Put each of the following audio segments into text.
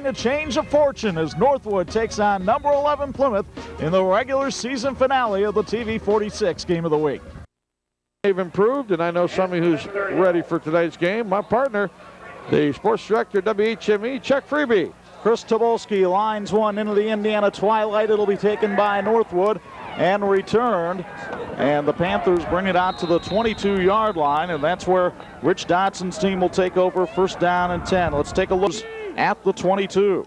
A change of fortune as Northwood takes on number 11 Plymouth in the regular season finale of the TV 46 Game of the Week. They've improved, and I know somebody who's ready for tonight's game. My partner, the sports director, WHME, Chuck Freeby. Chris Tobolski lines one into the Indiana twilight. It'll be taken by Northwood and returned. And the Panthers bring it out to the 22-yard line, and that's where Rich Dodson's team will take over, first down and 10. Let's take a look at the 22.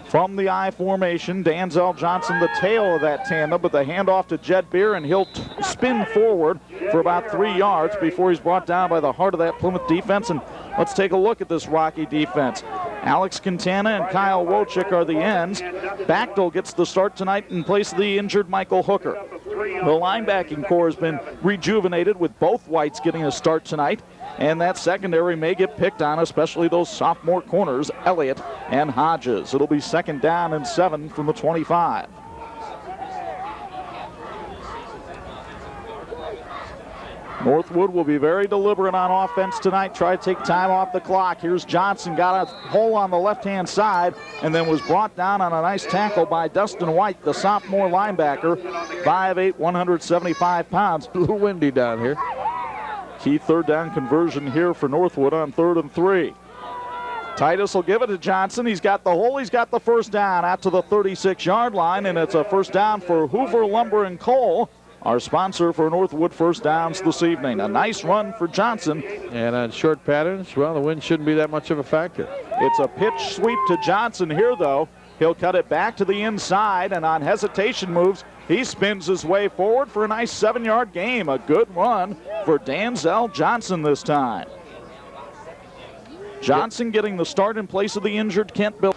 From the I formation, Danzel Johnson, the tail of that tandem, but the handoff to Jed Beer, and he'll spin forward for about 3 yards before he's brought down by the heart of that Plymouth defense. And let's take a look at this Rocky defense. Alex Quintana and Kyle Wojcik are the ends. Bachtel gets the start tonight in place of the injured Michael Hooker. The linebacking core has been rejuvenated with both Whites getting a start tonight. And that secondary may get picked on, especially those sophomore corners, Elliott and Hodges. It'll be second down and 7 from the 25. Northwood will be very deliberate on offense tonight, try to take time off the clock. Here's Johnson, got a hole on the left-hand side, and then was brought down on a nice tackle by Dustin White, the sophomore linebacker, 5'8", 175 pounds. A little windy down here. Key third down conversion here for Northwood on 3rd and 3. Titus will give it to Johnson. He's got the hole. He's got the first down out to the 36-yard line, and it's a first down for Hoover Lumber and Coal, our sponsor for Northwood first downs this evening. A nice run for Johnson. And on short patterns, well, the wind shouldn't be that much of a factor. It's a pitch sweep to Johnson here, though. He'll cut it back to the inside, and on hesitation moves, he spins his way forward for a nice 7-yard gain. A good run for Danzel Johnson this time. Johnson getting the start in place of the injured Kent Bill.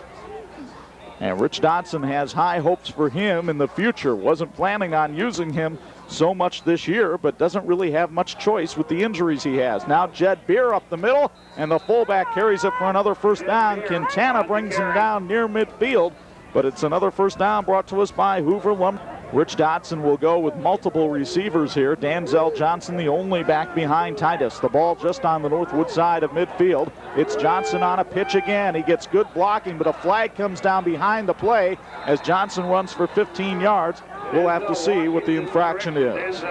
And Rich Dodson has high hopes for him in the future. Wasn't planning on using him so much this year, but doesn't really have much choice with the injuries he has. Now Jed Beer up the middle, and the fullback carries it for another first down. Quintana brings him down near midfield, but it's another first down brought to us by Hoover Lumber. Rich Dodson will go with multiple receivers here. Danzel Johnson, the only back behind Titus. The ball just on the Northwood side of midfield. It's Johnson on a pitch again. He gets good blocking, but a flag comes down behind the play as Johnson runs for 15 yards. We'll have to see what the infraction is.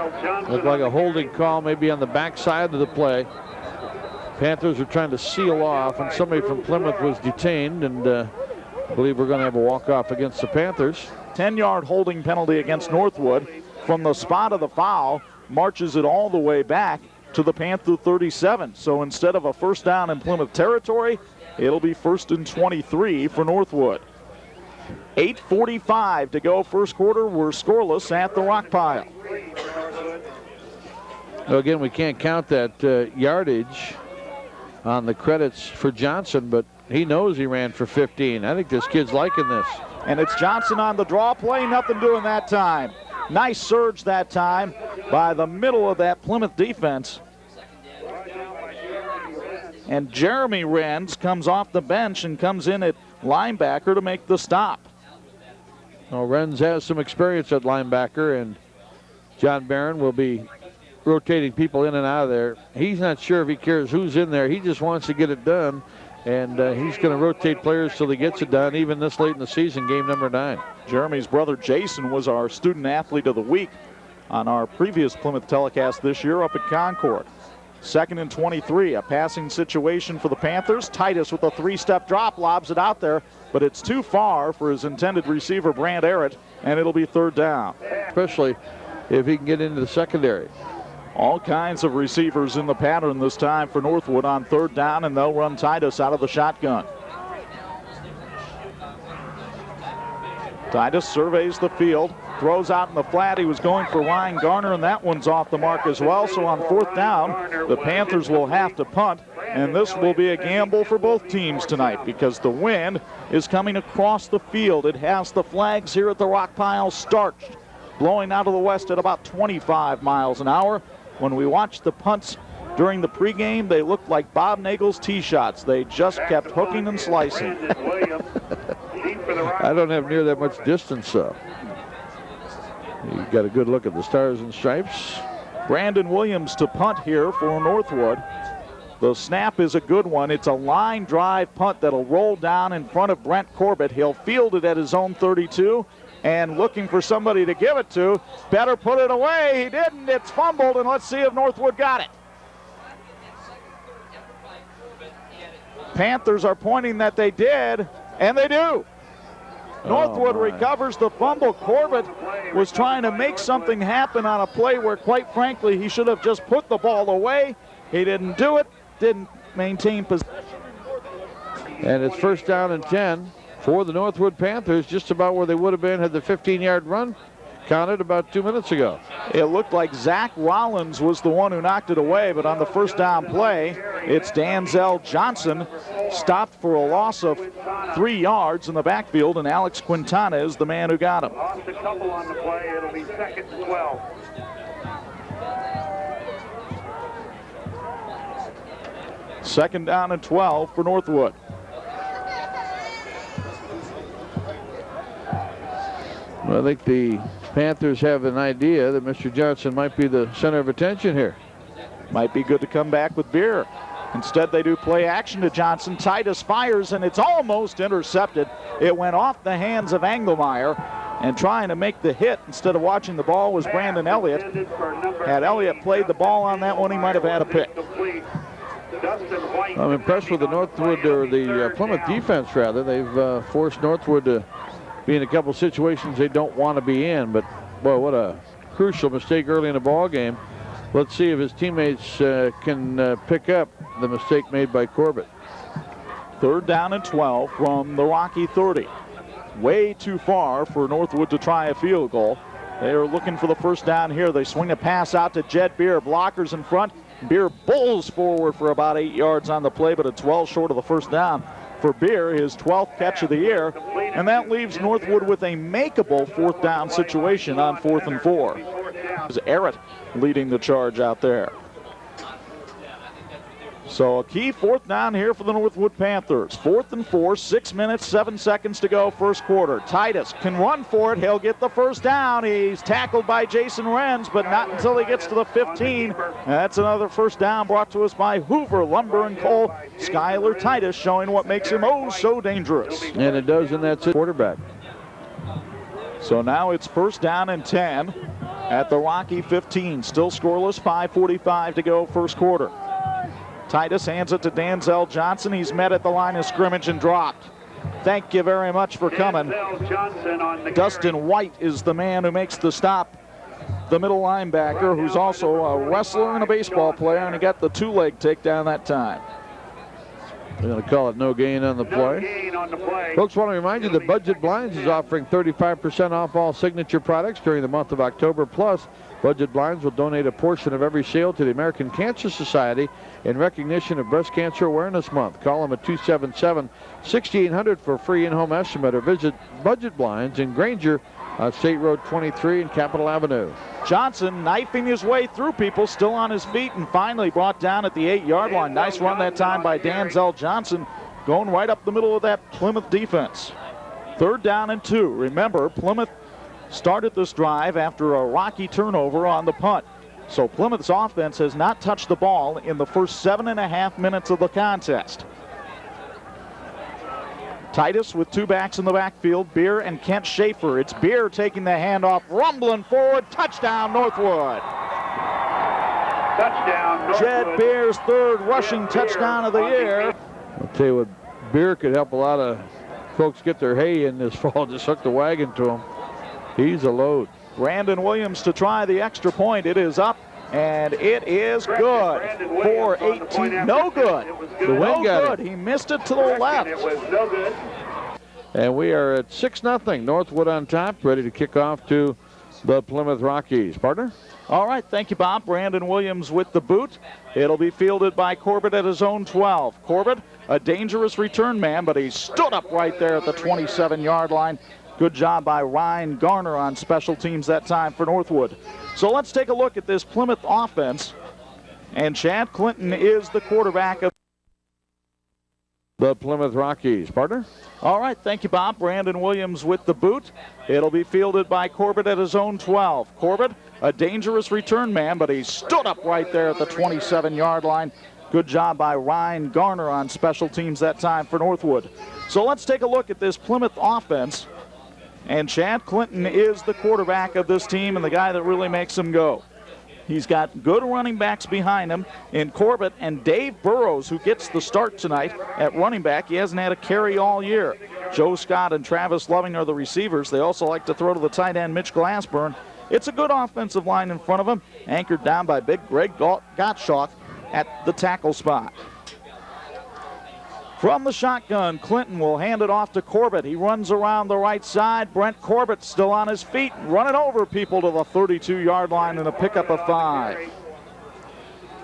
Looked like a holding call maybe on the backside of the play. Panthers are trying to seal off, and somebody from Plymouth was detained, and I believe we're going to have a walk-off against the Panthers. 10-yard holding penalty against Northwood. From the spot of the foul, marches it all the way back to the Panther 37. So instead of a first down in Plymouth territory, it'll be 1st and 23 for Northwood. 8:45 to go first quarter. We're scoreless at the rock pile. Well, again, we can't count that yardage on the credits for Johnson, but he knows he ran for 15. I think this kid's liking this. And it's Johnson on the draw play, nothing doing that time. Nice surge that time by the middle of that Plymouth defense. And Jeremy Renz comes off the bench and comes in at linebacker to make the stop. Well, Renz has some experience at linebacker, and John Barron will be rotating people in and out of there. He's not sure if he cares who's in there. He just wants to get it done. And he's going to rotate players till he gets it done, even this late in the season, game number 9. Jeremy's brother Jason was our student athlete of the week on our previous Plymouth telecast this year up at Concord. 2nd and 23, a passing situation for the Panthers. Titus with a 3-step drop lobs it out there, but it's too far for his intended receiver, Brant Arrett, and it'll be 3rd down. Especially if he can get into the secondary. All kinds of receivers in the pattern this time for Northwood on 3rd down, and they'll run Titus out of the shotgun. Titus surveys the field, throws out in the flat. He was going for Ryan Garner, and that one's off the mark as well. So on 4th down, the Panthers will have to punt, and this will be a gamble for both teams tonight because the wind is coming across the field. It has the flags here at the rock pile starched, blowing out of the west at about 25 miles an hour. When we watched the punts during the pregame, they looked like Bob Nagel's tee shots. They just kept hooking and slicing. I don't have near that much distance, so. You got a good look at the stars and stripes. Brandon Williams to punt here for Northwood. The snap is a good one. It's a line drive punt that'll roll down in front of Brent Corbett. He'll field it at his own 32 and looking for somebody to give it to. Better put it away. He didn't. It's fumbled, and let's see if Northwood got it. Panthers are pointing that they did, and they do. Northwood recovers the fumble. Corbett was trying to make something happen on a play where, quite frankly, he should have just put the ball away. He didn't do it. Didn't maintain possession. And it's first down and 10 for the Northwood Panthers, just about where they would have been had the 15-yard run counted about 2 minutes ago. It looked like Zach Rollins was the one who knocked it away, but on the first down play, it's Danzel Johnson stopped for a loss of 3 yards in the backfield, and Alex Quintana is the man who got him. Lost a couple on the play. It'll be 2nd and 12. Second down and 12 for Northwood. Well, I think the Panthers have an idea that Mr. Johnson might be the center of attention here. Might be good to come back with Beer. Instead, they do play action to Johnson. Titus fires, and it's almost intercepted. It went off the hands of Engelmeyer, and trying to make the hit instead of watching the ball was Brandon Elliott. Had Elliott played the ball on that one, he might have had a pick. I'm impressed with the Northwood, or the Plymouth defense, rather. They've forced Northwood to be in a couple situations they don't want to be in. But, boy, what a crucial mistake early in the ball game. Let's see if his teammates can pick up the mistake made by Corbett. Third down and 12 from the Rocky 30. Way too far for Northwood to try a field goal. They are looking for the first down here. They swing a pass out to Jed Beer. Blockers in front. Beer bulls forward for about 8 yards on the play, but it's well short of the first down for Beer, his 12th catch of the year. And that leaves Northwood with a makeable fourth down situation on 4th and 4. Is Arrett leading the charge out there. So a key fourth down here for the Northwood Panthers. 4th and 4, 6 minutes, 7 seconds to go, first quarter. Titus can run for it. He'll get the first down. He's tackled by Jason Renz, but not until he gets to the 15. And that's another first down brought to us by Hoover Lumber and Coal. Skylar Titus showing what makes him oh so dangerous. And it does, and that's it. Quarterback. So now it's first down and 10 at the Rocky 15. Still scoreless, 5:45 to go, first quarter. Titus hands it to Danzel Johnson. He's met at the line of scrimmage and dropped. Thank you very much for coming. Dustin White is the man who makes the stop. The middle linebacker, who's also a wrestler and a baseball player, and he got the two-leg takedown that time. They're going to call it no gain on the play. Folks, want to remind you that Budget Blinds is offering 35% off all signature products during the month of October. Plus, Budget Blinds will donate a portion of every sale to the American Cancer Society in recognition of Breast Cancer Awareness Month. Call them at 277-6800 for a free in-home estimate, or visit Budget Blinds in Granger on State Road 23 and Capitol Avenue. Johnson knifing his way through people, still on his feet, and finally brought down at the 8-yard line. Nice run that time by Danzel Johnson, going right up the middle of that Plymouth defense. Third down and 2. Remember, Plymouth started this drive after a Rocky turnover on the punt. So Plymouth's offense has not touched the ball in the first 7.5 minutes of the contest. Titus with two backs in the backfield, Beer and Kent Schaefer. It's Beer taking the handoff, rumbling forward, touchdown Northwood. Touchdown Northwood. Jed Beer's third rushing touchdown of the year. I'll tell you what, Beer could help a lot of folks get their hay in this fall. Just hook the wagon to him. He's a load. Brandon Williams to try the extra point. It is up, and it is good. 4-18, no good. The wind got it. He missed it to the left. It was no good. And we are at 6-0. Northwood on top, ready to kick off to the Plymouth Rockies. Partner? All right, thank you, Bob. Brandon Williams with the boot. It'll be fielded by Corbett at his own 12. Corbett, a dangerous return man, but he stood up right there at the 27-yard line. Good job by Ryan Garner on special teams that time for Northwood. So let's take a look at this Plymouth offense. And Chad Clinton is the quarterback of the Plymouth Rockies. Partner? All right, thank you, Bob. Brandon Williams with the boot. It'll be fielded by Corbett at his own 12. Corbett, a dangerous return man, but he stood up right there at the 27-yard line. Good job by Ryan Garner on special teams that time for Northwood. So let's take a look at this Plymouth offense. And Chad Clinton is the quarterback of this team and the guy that really makes them go. He's got good running backs behind him in Corbett and Dave Burrows, who gets the start tonight at running back. He hasn't had a carry all year. Joe Scott and Travis Loving are the receivers. They also like to throw to the tight end, Mitch Glassburn. It's a good offensive line in front of him, anchored down by big Greg Gottschalk at the tackle spot. From the shotgun, Clinton will hand it off to Corbett. He runs around the right side. Brent Corbett still on his feet, running over people to the 32-yard line and a pickup of 5.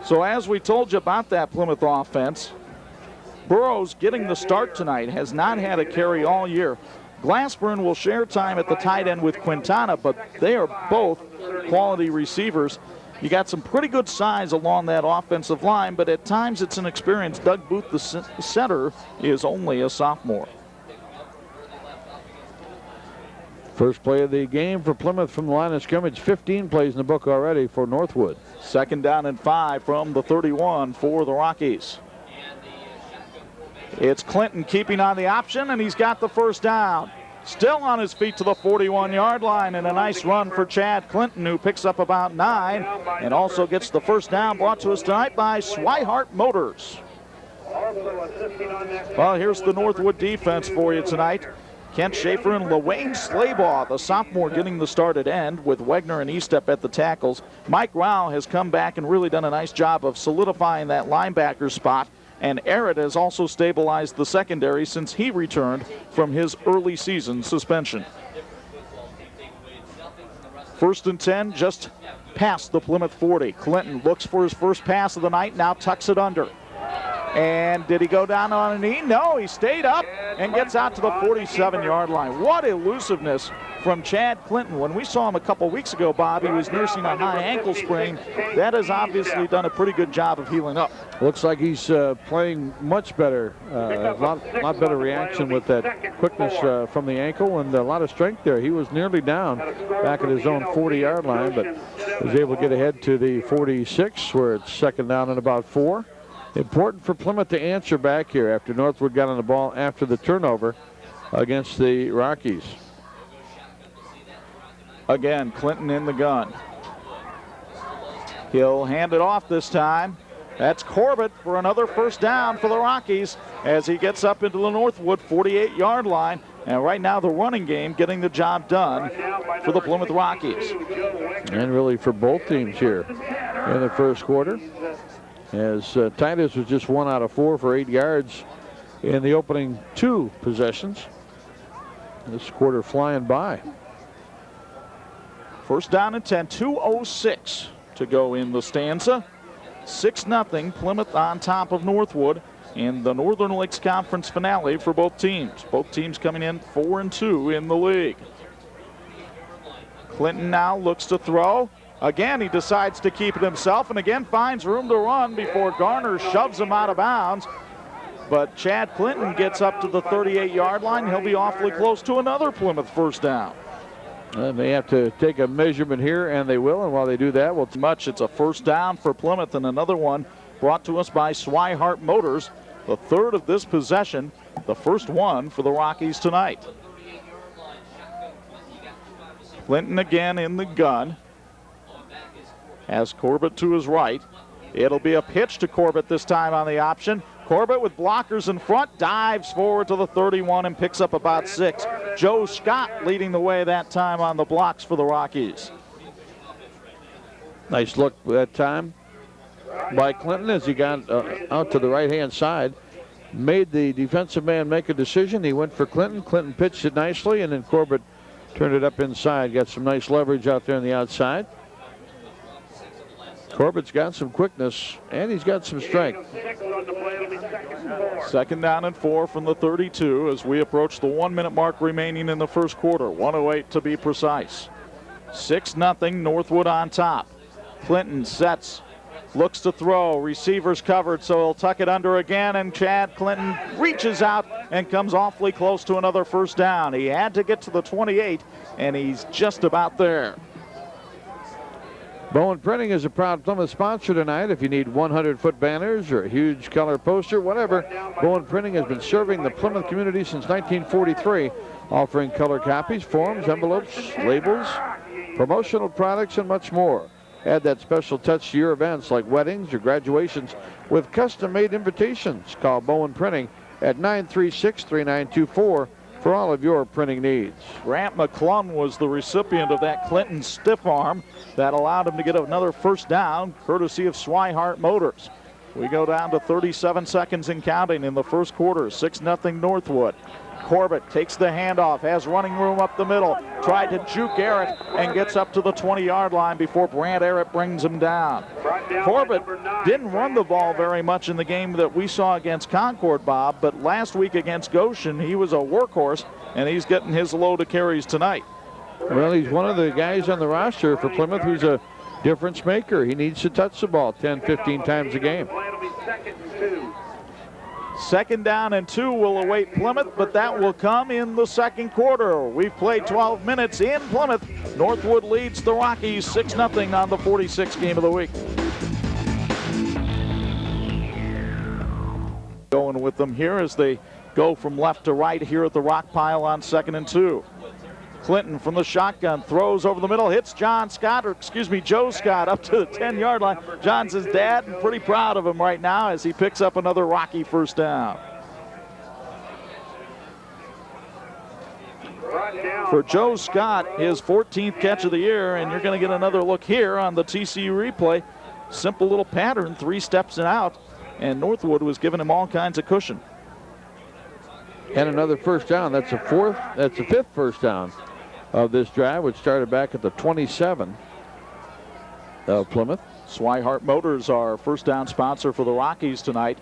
So as we told you about that Plymouth offense, Burrows getting the start tonight, has not had a carry all year. Glassburn will share time at the tight end with Quintana, but they are both quality receivers. You got some pretty good size along that offensive line, but at times it's inexperienced. Doug Booth, the center, is only a sophomore. First play of the game for Plymouth from the line of scrimmage. 15 plays in the book already for Northwood. 2nd down and 5 from the 31 for the Rockies. It's Clinton keeping on the option, and he's got the first down. Still on his feet to the 41-yard line, and a nice run for Chad Clinton, who picks up about 9 and also gets the first down, brought to us tonight by Swihart Motors. Well, here's the Northwood defense for you tonight. Kent Schaefer and LaWayne Slaybaugh, the sophomore, getting the start at end with Wegner and Estep at the tackles. Mike Rao has come back and really done a nice job of solidifying that linebacker spot. And Arrett has also stabilized the secondary since he returned from his early season suspension. 1st and 10, just past the Plymouth 40. Clinton looks for his first pass of the night, now tucks it under. And did he go down on a knee? No, he stayed up and gets out to the 47-yard line. What elusiveness from Chad Clinton. When we saw him a couple weeks ago, Bob, he was nursing a high ankle sprain. That has obviously done a pretty good job of healing up. Looks like he's playing much better. A lot better reaction with that quickness from the ankle and a lot of strength there. He was nearly down back at his own 40-yard line, but was able to get ahead to the 46, where it's 2nd down and about 4. Important for Plymouth to answer back here after Northwood got on the ball after the turnover against the Rockies. Again, Clinton in the gun. He'll hand it off this time. That's Corbett for another first down for the Rockies as he gets up into the Northwood 48-yard line. And right now the running game getting the job done for the Plymouth Rockies. And really for both teams here in the first quarter, as Titus was just 1 out of 4 for 8 yards in the opening 2 possessions. This quarter flying by. 1st down and 10, 2:06 to go in the stanza. 6-0 Plymouth on top of Northwood in the Northern Lakes Conference finale for both teams. Both teams coming in 4-2 in the league. Clinton now looks to throw. Again, he decides to keep it himself and again finds room to run before Garner shoves him out of bounds. But Chad Clinton gets up to the 38-yard line. He'll be awfully close to another Plymouth first down. They have to take a measurement here, and they will. And while they do that, it's a first down for Plymouth, and another one brought to us by Swihart Motors. The 3rd of this possession, the first one for the Rockies tonight. Clinton again in the gun. Has Corbett to his right. It'll be a pitch to Corbett this time on the option. Corbett with blockers in front, dives forward to the 31 and picks up about 6. Joe Scott leading the way that time on the blocks for the Rockies. Nice look that time by Clinton as he got out to the right-hand side. Made the defensive man make a decision. He went for Clinton. Clinton pitched it nicely, and then Corbett turned it up inside. Got some nice leverage out there on the outside. Corbett's got some quickness, and he's got some strength. 2nd down and 4 from the 32 as we approach the 1-minute mark remaining in the first quarter. 1:08 to be precise. 6-0 Northwood on top. Clinton sets, looks to throw. Receivers covered, so he'll tuck it under again, and Chad Clinton reaches out and comes awfully close to another first down. He had to get to the 28, and he's just about there. Bowen Printing is a proud Plymouth sponsor tonight. If you need 100-foot banners or a huge color poster, whatever, Bowen Printing has been serving the Plymouth community since 1943, offering color copies, forms, envelopes, labels, promotional products, and much more. Add that special touch to your events like weddings or graduations with custom-made invitations. Call Bowen Printing at 936-3924 for all of your printing needs. Grant McClung was the recipient of that Clinton stiff arm that allowed him to get another first down, courtesy of Swihart Motors. We go down to 37 seconds and counting in the first quarter, 6-0 Northwood. Corbett takes the handoff, has running room up the middle, tried to juke Garrett and gets up to the 20-yard line before Brant Arrett brings him down. Corbett didn't run the ball very much in the game that we saw against Concord, Bob, but last week against Goshen, he was a workhorse, and he's getting his load of carries tonight. Well, he's one of the guys on the roster for Plymouth who's a difference maker. He needs to touch the ball 10, 15 times a game. Second down and 2 will await Plymouth, but that will come in the second quarter. We've played 12 minutes in Plymouth. Northwood leads the Rockies 6-0 on the 46th game of the week. Going with them here as they go from left to right here at the rock pile on 2nd and 2. Clinton from the shotgun throws over the middle, hits Joe Scott up to the 10-yard line. John's his dad and pretty proud of him right now as he picks up another Rocky first down. For Joe Scott, his 14th catch of the year, and you're going to get another look here on the TCU replay. Simple little pattern, 3 steps and out, and Northwood was giving him all kinds of cushion. And another first down. That's the 5th first down of this drive, which started back at the 27 of Plymouth. Swihart Motors, our first down sponsor for the Rockies tonight.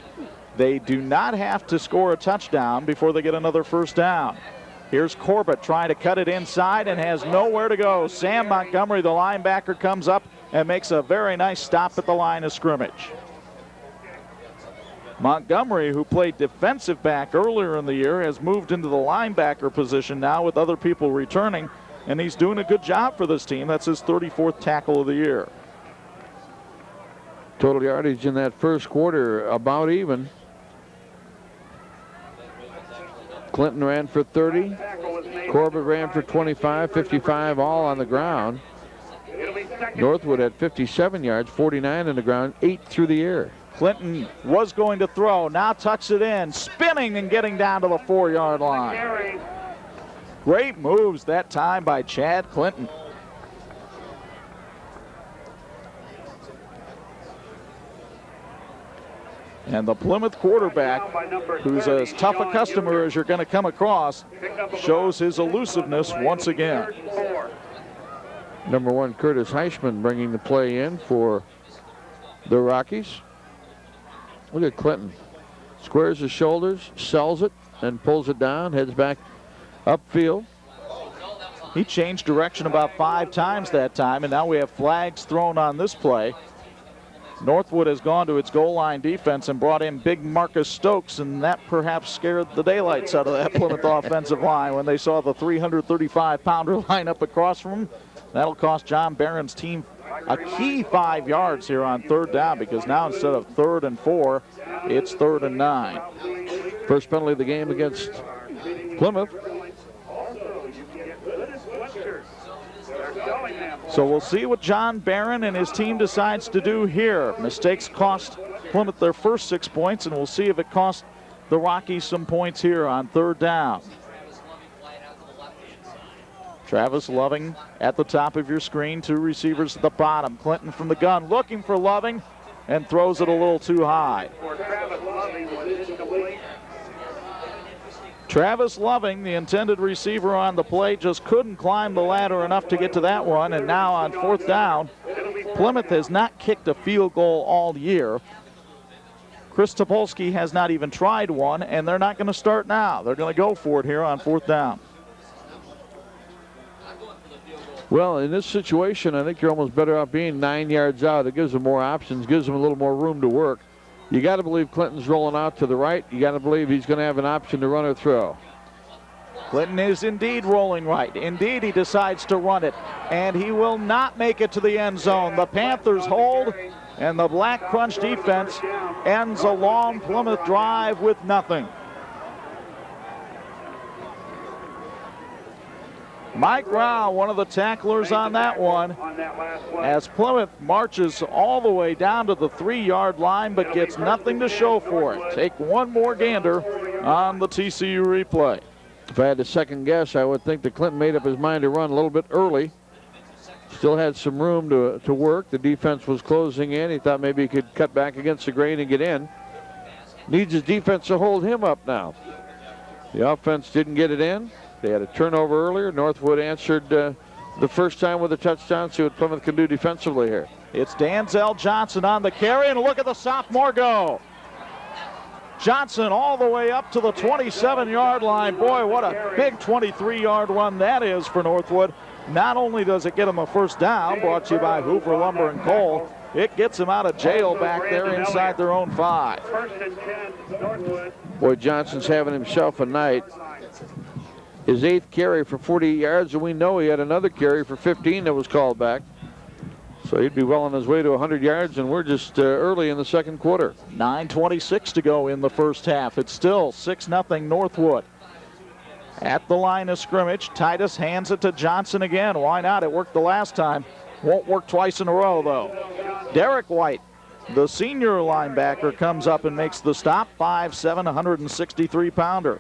They do not have to score a touchdown before they get another first down. Here's Corbett trying to cut it inside and has nowhere to go. Sam Montgomery, the linebacker, comes up and makes a very nice stop at the line of scrimmage. Montgomery, who played defensive back earlier in the year, has moved into the linebacker position now with other people returning, and he's doing a good job for this team. That's his 34th tackle of the year. Total yardage in that first quarter about even. Clinton ran for 30. Corbett ran for 25, 55, all on the ground. Northwood had 57 yards, 49 on the ground, 8 through the air. Clinton was going to throw, now tucks it in, spinning and getting down to the 4-yard line. Great moves that time by Chad Clinton. And the Plymouth quarterback, who's as tough a customer as you're going to come across, shows his elusiveness once again. Number 1, Curtis Heischman bringing the play in for the Rockies. Look at Clinton. Squares his shoulders, sells it, and pulls it down, heads back upfield. He changed direction about 5 times that time, and now we have flags thrown on this play. Northwood has gone to its goal line defense and brought in big Marcus Stokes, and that perhaps scared the daylights out of that Plymouth offensive line when they saw the 335-pounder line up across from him. That'll cost John Barron's team a key 5 yards here on 3rd down, because now instead of 3rd and 4, it's 3rd and 9. First penalty of the game against Plymouth. So we'll see what John Barron and his team decides to do here. Mistakes cost Plymouth their first 6 points, and we'll see if it costs the Rockies some points here on 3rd down. Travis Loving at the top of your screen, 2 receivers at the bottom. Clinton from the gun looking for Loving and throws it a little too high. Travis Loving, the intended receiver on the play, just couldn't climb the ladder enough to get to that one. And now on 4th down, Plymouth has not kicked a field goal all year. Chris Topolsky has not even tried one, and they're not going to start now. They're going to go for it here on 4th down. Well, in this situation, I think you're almost better off being 9 yards out. It gives them more options, gives them a little more room to work. You got to believe Clinton's rolling out to the right. You got to believe he's going to have an option to run or throw. Clinton is indeed rolling right. Indeed, he decides to run it, and he will not make it to the end zone. The Panthers hold, and the Black Crunch defense ends a long Plymouth drive with nothing. Mike Rao, one of the tacklers on that one, as Plymouth marches all the way down to the 3-yard line but gets nothing to show for it. Take one more gander on the TCU replay. If I had to second guess, I would think that Clinton made up his mind to run a little bit early. Still had some room to work. The defense was closing in. He thought maybe he could cut back against the grain and get in. Needs his defense to hold him up now. The offense didn't get it in. They had a turnover earlier. Northwood answered the first time with a touchdown. See what Plymouth can do defensively here. It's Danzel Johnson on the carry, and look at the sophomore go. Johnson all the way up to the 27-yard line. Boy, what a big 23-yard run that is for Northwood. Not only does it get him a first down, brought to you by Hoover Lumber and Coal, it gets him out of jail back there inside their own 5. Boy, Johnson's having himself a night. His 8th carry for 48 yards, and we know he had another carry for 15 that was called back. So he'd be well on his way to 100 yards, and we're just early in the second quarter. 9:26 to go in the first half. It's still 6-0 Northwood. At the line of scrimmage, Titus hands it to Johnson again. Why not? It worked the last time. Won't work twice in a row, though. Derek White, the senior linebacker, comes up and makes the stop. 5'7", 163-pounder.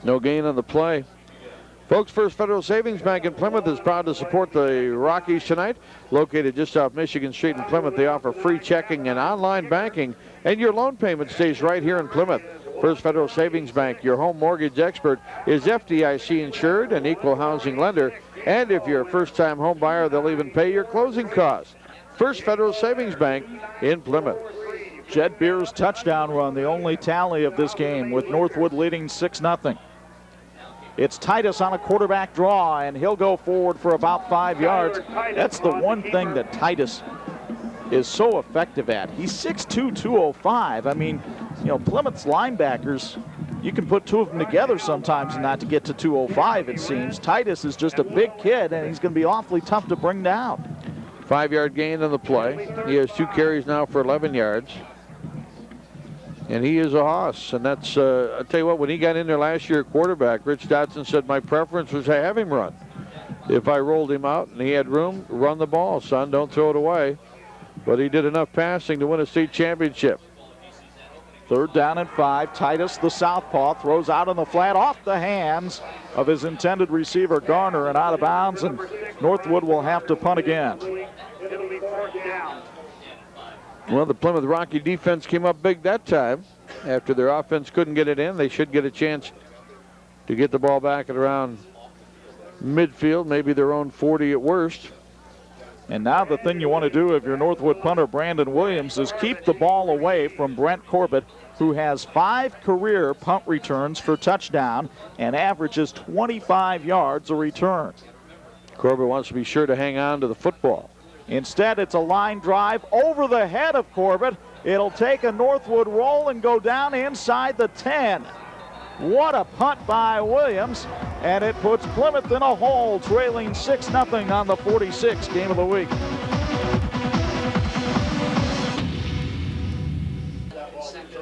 No gain on the play. Folks, First Federal Savings Bank in Plymouth is proud to support the Rockies tonight. Located just off Michigan Street in Plymouth, they offer free checking and online banking, and your loan payment stays right here in Plymouth. First Federal Savings Bank, your home mortgage expert, is FDIC insured and equal housing lender. And if you're a first-time home buyer, they'll even pay your closing costs. First Federal Savings Bank in Plymouth. Jed Beer's touchdown run, the only tally of this game, with Northwood leading 6-0. It's Titus on a quarterback draw, and he'll go forward for about 5 yards. That's the one thing that Titus is so effective at. He's 6'2", 205. I mean, you know, Plymouth's linebackers, you can put two of them together sometimes and not to get to 205, it seems. Titus is just a big kid, and he's going to be awfully tough to bring down. 5-yard gain on the play. He has 2 carries now for 11 yards. And he is a hoss, and that's, I'll tell you what, when he got in there last year at quarterback, Rich Dotson said my preference was to have him run. If I rolled him out and he had room, run the ball, son, don't throw it away. But he did enough passing to win a state championship. 3rd down and 5. Titus, the southpaw, throws out on the flat off the hands of his intended receiver, Garner, and out of bounds, and Northwood will have to punt again. It'll be 4th down. Well, the Plymouth Rocky defense came up big that time. After their offense couldn't get it in, they should get a chance to get the ball back at around midfield, maybe their own 40 at worst. And now the thing you want to do if you're Northwood punter Brandon Williams is keep the ball away from Brent Corbett, who has 5 career punt returns for touchdown and averages 25 yards a return. Corbett wants to be sure to hang on to the football. Instead, it's a line drive over the head of Corbett. It'll take a Northwood roll and go down inside the 10. What a punt by Williams, and it puts Plymouth in a hole, trailing 6-0 on the 46 game of the week.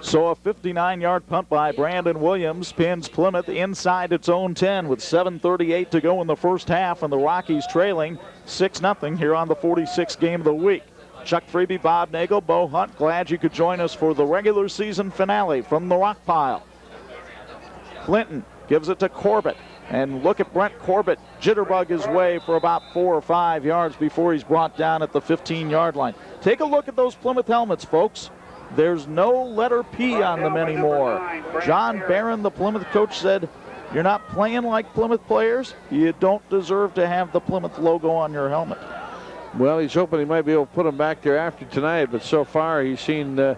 So a 59-yard punt by Brandon Williams pins Plymouth inside its own 10 with 7:38 to go in the first half, and the Rockies trailing 6-0 here on the 46th game of the week. Chuck Freeby, Bob Nagel, Bo Hunt, glad you could join us for the regular season finale from the rock pile. Clinton gives it to Corbett, and look at Brent Corbett jitterbug his way for about 4 or 5 yards before he's brought down at the 15-yard line. Take a look at those Plymouth helmets, folks. There's no letter P on them anymore. John Barron, the Plymouth coach, said, you're not playing like Plymouth players. You don't deserve to have the Plymouth logo on your helmet. Well, he's hoping he might be able to put them back there after tonight, but so far he's seen a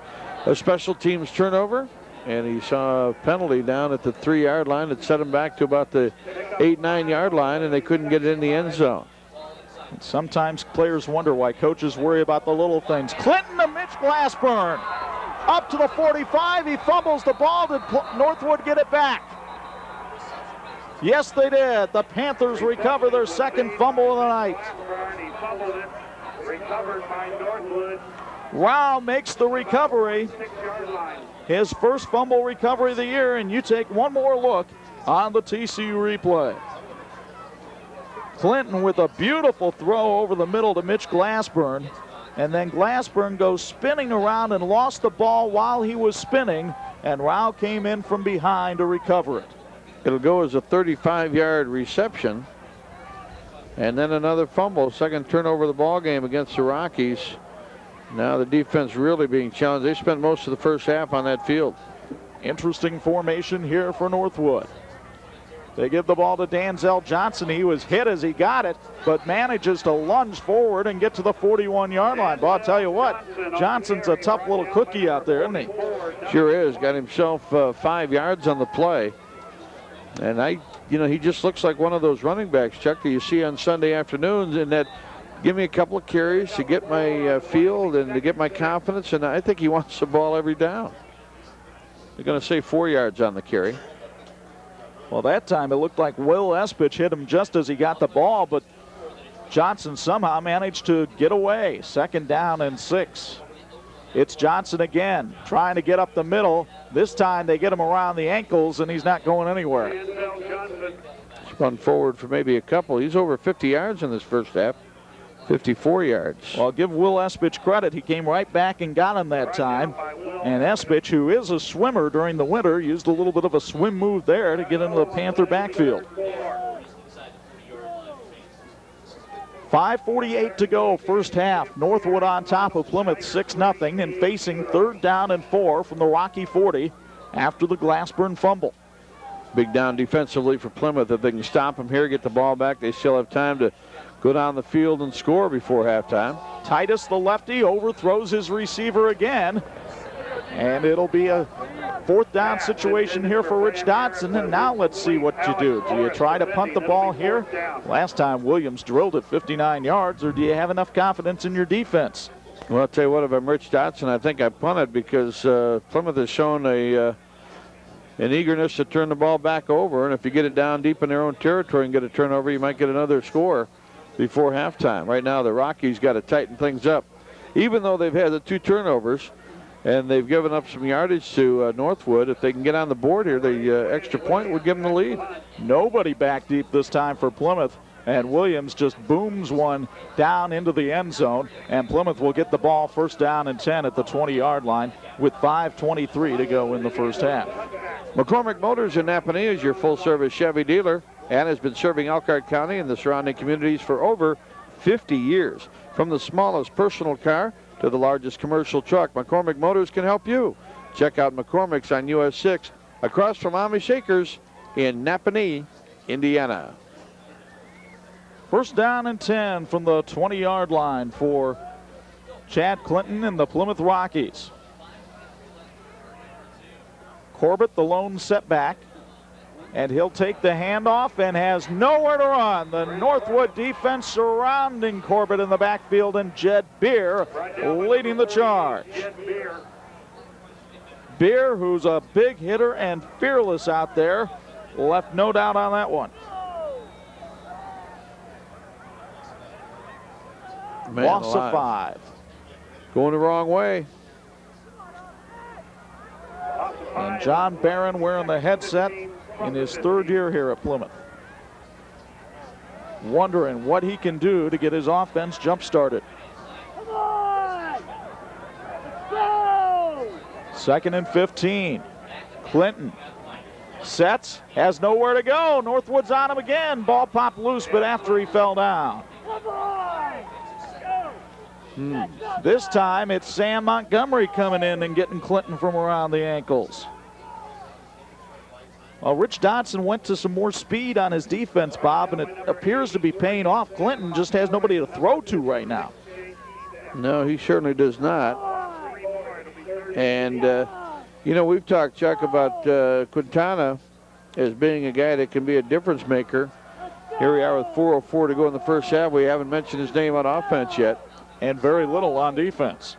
special teams turnover, and he saw a penalty down at the 3-yard line that set him back to about the 8-9-yard line, and they couldn't get it in the end zone. And sometimes players wonder why coaches worry about the little things. Clinton to Mitch Glassburn. Up to the 45, he fumbles the ball. Did Northwood get it back? Yes, they did. The Panthers recover their second fumble of the night. He fumbled it. Recovered by Northwood. Rao makes the recovery. 6-yard line. His first fumble recovery of the year, and you take one more look on the TCU replay. Clinton with a beautiful throw over the middle to Mitch Glassburn, and then Glassburn goes spinning around and lost the ball while he was spinning, and Rao came in from behind to recover it. It'll go as a 35-yard reception, and then another fumble, second turnover of the ball game against the Rockies. Now the defense really being challenged. They spent most of the first half on that field. Interesting formation here for Northwood. They give the ball to Danzel Johnson. He was hit as he got it, but manages to lunge forward and get to the 41-yard line. But I'll tell you what, Johnson's a tough little cookie out there, isn't he? Sure is. Got himself 5 yards on the play. And he just looks like one of those running backs, Chuck, that you see on Sunday afternoons, in that give me a couple of carries to get my field and to get my confidence, and I think he wants the ball every down. They're going to say 4 yards on the carry. Well, that time it looked like Will Espich hit him just as he got the ball, but Johnson somehow managed to get away. 2nd down and 6. It's Johnson again, trying to get up the middle. This time they get him around the ankles, and he's not going anywhere. He's run forward for maybe a couple. He's over 50 yards in this first half. 54 yards. Well, give Will Espich credit. He came right back and got him that time. And Espich, who is a swimmer during the winter, used a little bit of a swim move there to get into the Panther backfield. 5:48 to go, first half. Northwood on top of Plymouth 6-0 and facing 3rd down and 4 from the Rocky 40 after the Glassburn fumble. Big down defensively for Plymouth. If they can stop him here, get the ball back, they still have time to go down the field and score before halftime. Titus, the lefty, overthrows his receiver again. And it'll be a 4th down situation here for Rich Dodson. And now let's see what you do. Do you try to punt the ball here? Last time Williams drilled it 59 yards, or do you have enough confidence in your defense? Well, I'll tell you what, if I'm Rich Dodson, I think I punted because Plymouth has shown an eagerness to turn the ball back over. And if you get it down deep in their own territory and get a turnover, you might get another score before halftime. Right now, the Rockies got to tighten things up. Even though they've had the 2 turnovers and they've given up some yardage to Northwood, if they can get on the board here, the extra point would give them the lead. Nobody back deep this time for Plymouth, and Williams just booms one down into the end zone, and Plymouth will get the ball 1st down and 10 at the 20-yard line with 5:23 to go in the first half. McCormick Motors in Napanee is your full-service Chevy dealer and has been serving Elkhart County and the surrounding communities for over 50 years. From the smallest personal car to the largest commercial truck, McCormick Motors can help you. Check out McCormick's on US 6 across from Amish Acres in Napanee, Indiana. 1st down and 10 from the 20-yard line for Chad Clinton and the Plymouth Rockies. Corbett, the lone setback. And he'll take the handoff and has nowhere to run. The Northwood defense surrounding Corbett in the backfield, and Jed Beer leading the charge. Beer, who's a big hitter and fearless out there, left no doubt on that one. Loss of 5. Going the wrong way. And John Barron wearing the headset in his 3rd year here at Plymouth. Wondering what he can do to get his offense jump-started. Come on! Let's go! 2nd and 15. Clinton sets, has nowhere to go. Northwood's on him again. Ball popped loose, but after he fell down. Come on! Go! This time it's Sam Montgomery coming in and getting Clinton from around the ankles. Well, Rich Dodson went to some more speed on his defense, Bob, and it appears to be paying off. Clinton just has nobody to throw to right now. No, he certainly does not. And, we've talked, Chuck, about Quintana as being a guy that can be a difference maker. Here we are with 4:04 to go in the first half. We haven't mentioned his name on offense yet. And very little on defense.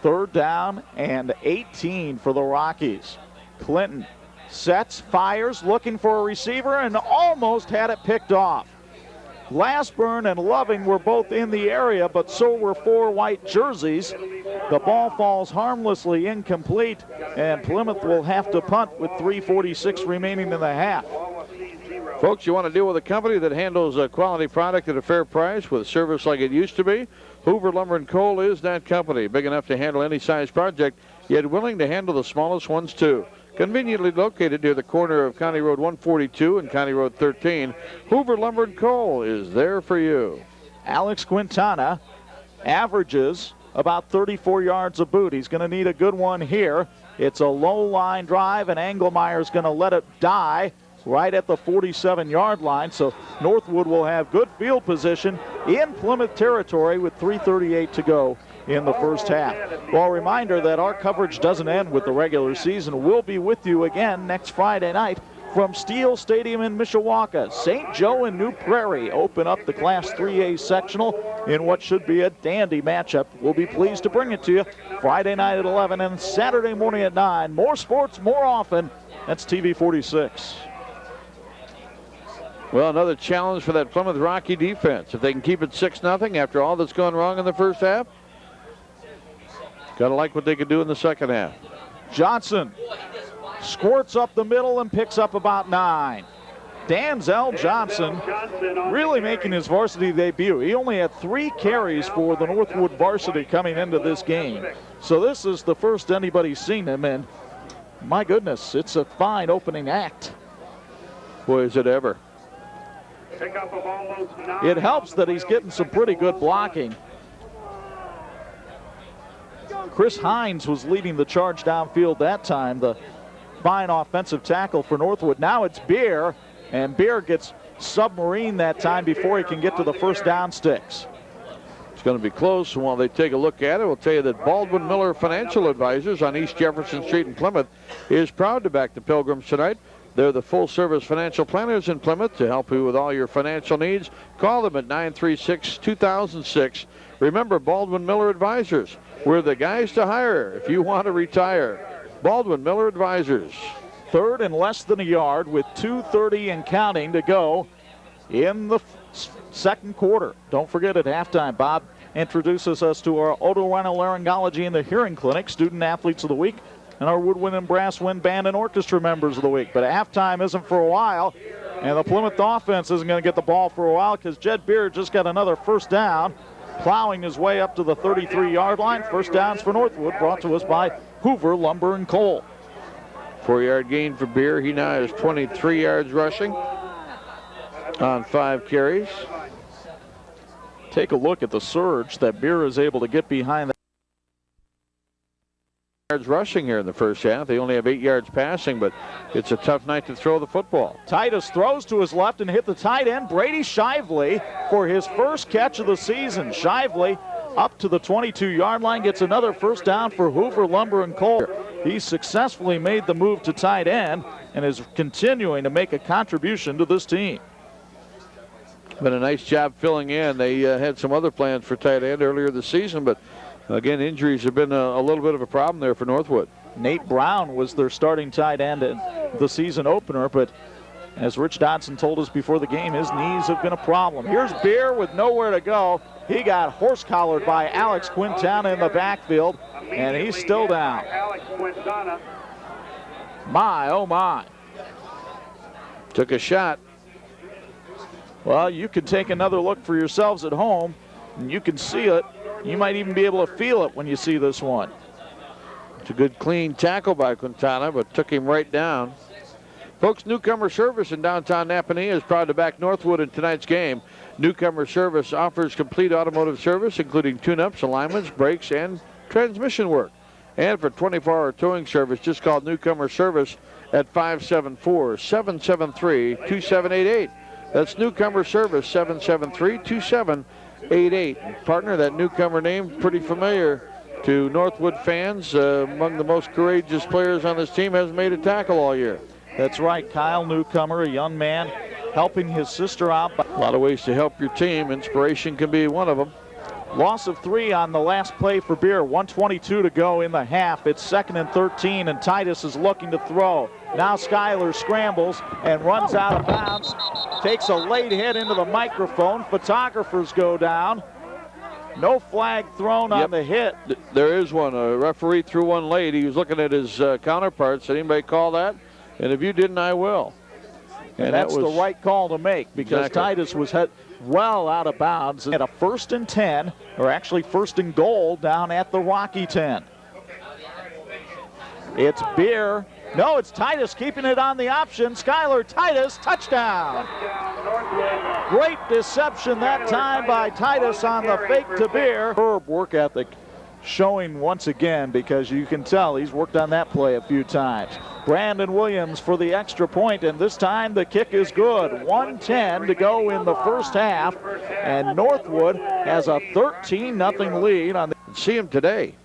3rd down and 18 for the Rockies. Clinton sets, fires, looking for a receiver, and almost had it picked off. Glassburn and Loving were both in the area, but so were 4 white jerseys. The ball falls harmlessly incomplete, and Plymouth will have to punt with 3:46 remaining in the half. Folks, you want to deal with a company that handles a quality product at a fair price with service like it used to be? Hoover Lumber & Coal is that company, big enough to handle any size project, yet willing to handle the smallest ones too. Conveniently located near the corner of County Road 142 and County Road 13, Hoover Lumber & Coal is there for you. Alex Quintana averages about 34 yards a boot. He's going to need a good one here. It's a low line drive, and Engelmeyer's going to let it die right at the 47-yard line. So Northwood will have good field position in Plymouth territory with 3:38 to go in the first half. Well, a reminder that our coverage doesn't end with the regular season. We'll be with you again next Friday night from Steel Stadium in Mishawaka. St. Joe and New Prairie open up the Class 3A sectional in what should be a dandy matchup. We'll be pleased to bring it to you Friday night at 11 and Saturday morning at 9. More sports, more often. That's TV 46. Well, another challenge for that Plymouth Rocky defense. If they can keep it 6-0 after all that's gone wrong in the first half, gotta like what they could do in the second half. Johnson squirts up the middle and picks up about 9. Danzel Johnson really making his varsity debut. He only had 3 carries for the Northwood varsity coming into this game. So this is the first anybody's seen him, and my goodness, it's a fine opening act. Boy, is it ever. It helps that he's getting some pretty good blocking. Chris Hines was leading the charge downfield that time, the fine offensive tackle for Northwood. Now it's Beer, and Beer gets submarine that time before he can get to the first down sticks. It's going to be close, and while they take a look at it, we'll tell you that Baldwin Miller Financial Advisors on East Jefferson Street in Plymouth is proud to back the Pilgrims tonight. They're the full-service financial planners in Plymouth to help you with all your financial needs. Call them at 936-2006. Remember, Baldwin Miller Advisors. We're the guys to hire if you want to retire. Baldwin Miller Advisors. 3rd and less than a yard with 2:30 and counting to go in the second quarter. Don't forget at halftime, Bob introduces us to our otorhinolaryngology and the hearing clinic, student athletes of the week, and our woodwind and brass wind band and orchestra members of the week. But halftime isn't for a while, and the Plymouth offense isn't going to get the ball for a while because Jed Beer just got another first down, plowing his way up to the 33-yard line. First downs for Northwood, brought to us by Hoover Lumber and Coal. 4-yard gain for Beer. He now has 23 yards rushing on 5 carries. Take a look at the surge that Beer is able to get behind. Yards rushing here in the first half. They only have 8 yards passing, but it's a tough night to throw the football. Titus throws to his left and hit the tight end, Brady Shively, for his first catch of the season. Shively up to the 22-yard line, gets another first down for Hoover Lumber and Coal. He successfully made the move to tight end and is continuing to make a contribution to this team. Been a nice job filling in. They had some other plans for tight end earlier this season, but again, injuries have been a little bit of a problem there for Northwood. Nate Brown was their starting tight end in the season opener, but as Rich Dodson told us before the game, his knees have been a problem. Here's Beer with nowhere to go. He got horse-collared by Alex Quintana in the backfield, and he's still down. My, oh my. Took a shot. Well, you can take another look for yourselves at home, and you can see it. You might even be able to feel it when you see this one. It's a good clean tackle by Quintana, but took him right down. Folks, Newcomer Service in downtown Napanee is proud to back Northwood in tonight's game. Newcomer Service offers complete automotive service, including tune-ups, alignments, brakes, and transmission work. And for 24-hour towing service, just call Newcomer Service at 574-773-2788. That's Newcomer Service, 773-2788. Partner, that newcomer name, pretty familiar to Northwood fans. Among the most courageous players on this team, hasn't made a tackle all year. That's right, Kyle Newcomer, a young man helping his sister out. A lot of ways to help your team. Inspiration can be one of them. Loss of 3 on the last play for Beer. 1:22 to go in the half. It's 2nd and 13, and Titus is looking to throw. Now Schuyler scrambles and runs out of bounds. Takes a late hit into the microphone. Photographers go down. No flag thrown on the hit. There is one. A referee threw one late. He was looking at his counterparts. Did anybody call that? And if you didn't, I will. And that's the right call to make, because Titus was well out of bounds at a 1st and 10, or actually 1st and goal down at the Rocky 10. It's Beer. No, it's Titus keeping it on the option. Schuyler Titus, touchdown. Great deception that time by Titus on the fake to Beer. Superb work ethic showing once again, because you can tell he's worked on that play a few times. Brandon Williams for the extra point, and this time the kick is good. 1:10 to go in the first half, and Northwood has a 13-0 lead on the. See him today.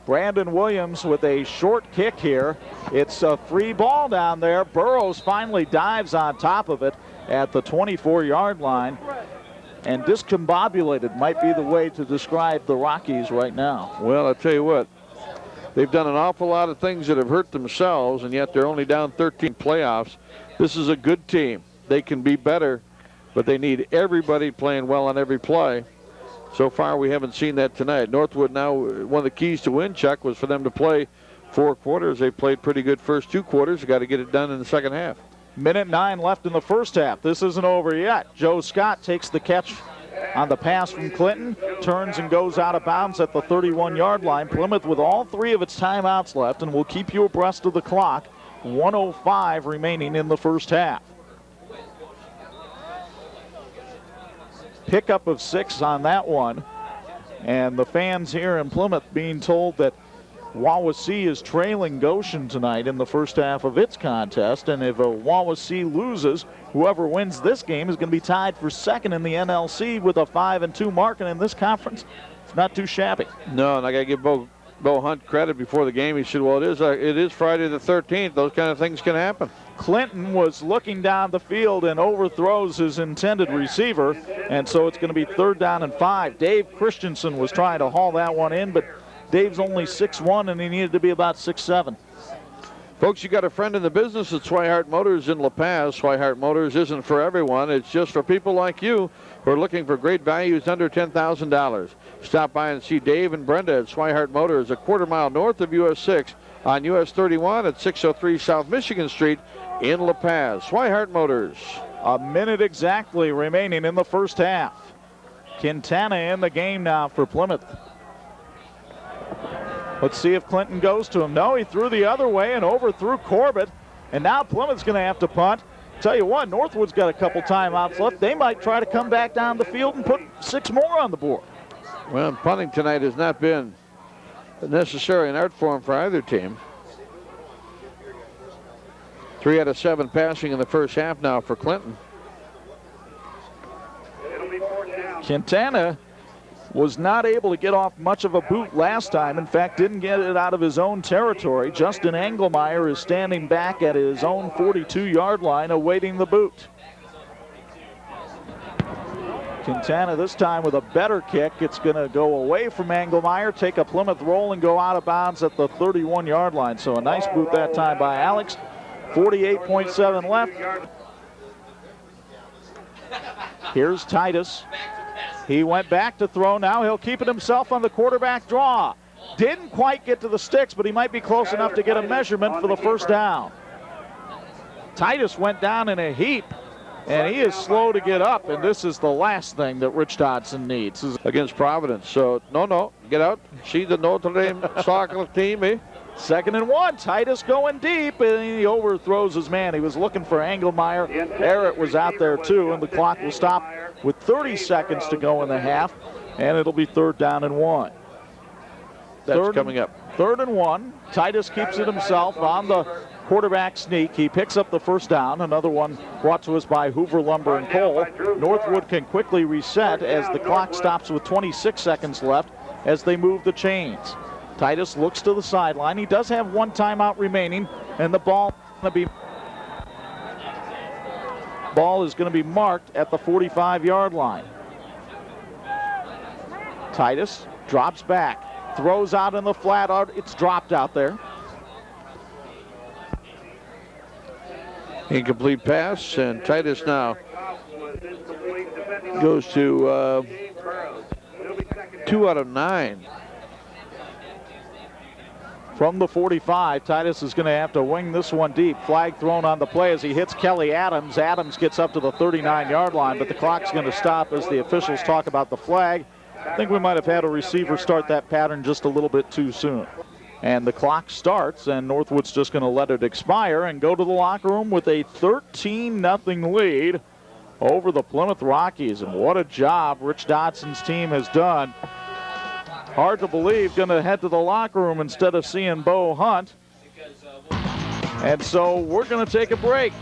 Brandon Williams with a short kick here. It's a free ball down there. Burrows finally dives on top of it at the 24-yard line. And discombobulated might be the way to describe the Rockies right now. Well, I'll tell you what. They've done an awful lot of things that have hurt themselves, and yet they're only down 13 playoffs. This is a good team. They can be better, but they need everybody playing well on every play. So far, we haven't seen that tonight. Northwood now, one of the keys to win, Chuck, was for them to play 4 quarters. They played pretty good first 2 quarters. They've got to get it done in the second half. Minute 9 left in the first half. This isn't over yet. Joe Scott takes the catch on the pass from Clinton, turns and goes out of bounds at the 31-yard line. Plymouth with all 3 of its timeouts left, and will keep you abreast of the clock. 1:05 remaining in the first half. Pickup of 6 on that one, and the fans here in Plymouth being told that Wawasee is trailing Goshen tonight in the first half of its contest, and if Wawasee loses, whoever wins this game is going to be tied for 2nd in the NLC with a 5-2 mark, and in this conference, it's not too shabby. No, and I got to give Bo Hunt credit before the game. He said, well, it is Friday the 13th. Those kind of things can happen. Clinton was looking down the field and overthrows his intended receiver, and so it's going to be 3rd down and 5. Dave Christensen was trying to haul that one in, but Dave's only 6'1", and he needed to be about 6'7". Folks, you got a friend in the business at Swihart Motors in La Paz. Swihart Motors isn't for everyone. It's just for people like you who are looking for great values under $10,000. Stop by and see Dave and Brenda at Swihart Motors, a quarter-mile north of US 6 on US 31 at 603 South Michigan Street in La Paz. Swihart Motors. A minute exactly remaining in the first half. Quintana in the game now for Plymouth. Let's see if Clinton goes to him. No, he threw the other way and overthrew Corbett. And now Plymouth's going to have to punt. Tell you what, Northwood's got a couple timeouts left. They might try to come back down the field and put 6 more on the board. Well, punting tonight has not been necessarily an art form for either team. 3 out of 7 passing in the first half now for Clinton. Quintana was not able to get off much of a boot last time. In fact, didn't get it out of his own territory. Justin Engelmeyer is standing back at his own 42-yard line awaiting the boot. Quintana this time with a better kick. It's going to go away from Engelmeyer, take a Plymouth roll, and go out of bounds at the 31-yard line. So a nice boot that time by Alex. 48.7 left. Here's Titus. He went back to throw. Now he'll keep it himself on the quarterback draw. Didn't quite get to the sticks, but he might be close enough to get a measurement for the first down. Titus went down in a heap, and he is slow to get up, and this is the last thing that Rich Dodson needs. Against Providence. So, no, get out. See the Notre Dame soccer team, eh? 2nd and 1. Titus going deep, and he overthrows his man. He was looking for Engelmeyer. Barrett was out there too, and the clock will stop with 30 seconds to go in the half, and it'll be 3rd down and 1. That's coming up. 3rd and 1. Titus keeps it himself on the quarterback sneak. He picks up the first down. Another one brought to us by Hoover Lumber and Coal. Northwood can quickly reset as the clock stops with 26 seconds left as they move the chains. Titus looks to the sideline. He does have 1 timeout remaining, and the ball is going to be marked at the 45-yard line. Titus drops back, throws out in the flat. It's dropped out there. Incomplete pass, and Titus now goes to 2 out of 9. From the 45, Titus is going to have to wing this one deep. Flag thrown on the play as he hits Kelly Adams. Adams gets up to the 39-yard line, but the clock's going to stop as the officials talk about the flag. I think we might have had a receiver start that pattern just a little bit too soon. And the clock starts, and Northwood's just going to let it expire and go to the locker room with a 13-0 lead over the Plymouth Rockies. And what a job Rich Dodson's team has done. Hard to believe, going to head to the locker room instead of seeing Bo Hunt. And so we're going to take a break.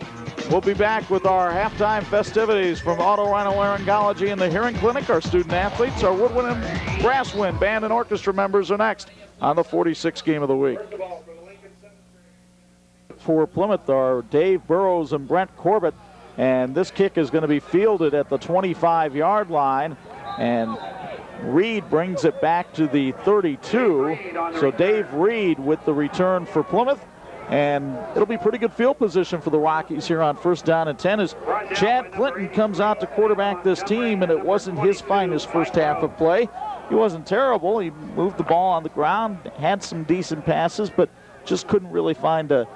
We'll be back with our halftime festivities from Otorhinolaryngology and the Hearing Clinic. Our student athletes, our woodwind and brass wind band and orchestra members are next on the 46th game of the week. For Plymouth are Dave Burrows and Brent Corbett, and this kick is going to be fielded at the 25-yard line, and Reed brings it back to the 32. So Dave Reed with the return for Plymouth, and it'll be pretty good field position for the Rockies here on 1st down and 10 as Chad Clinton comes out to quarterback this team, and it wasn't his finest first half of play. He wasn't terrible. He moved the ball on the ground, had some decent passes, but just couldn't really find a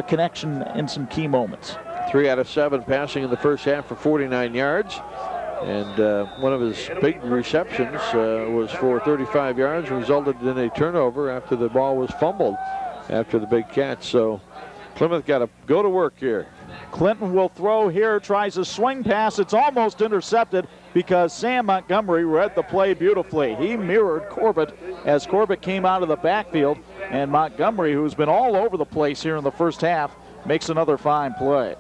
connection in some key moments. 3 out of 7 passing in the first half for 49 yards. And one of his big receptions was for 35 yards, resulted in a turnover after the ball was fumbled after the big catch. So Plymouth got to go to work here. Clinton will throw here, tries a swing pass. It's almost intercepted because Sam Montgomery read the play beautifully. He mirrored Corbett as Corbett came out of the backfield, and Montgomery, who's been all over the place here in the first half, makes another fine play.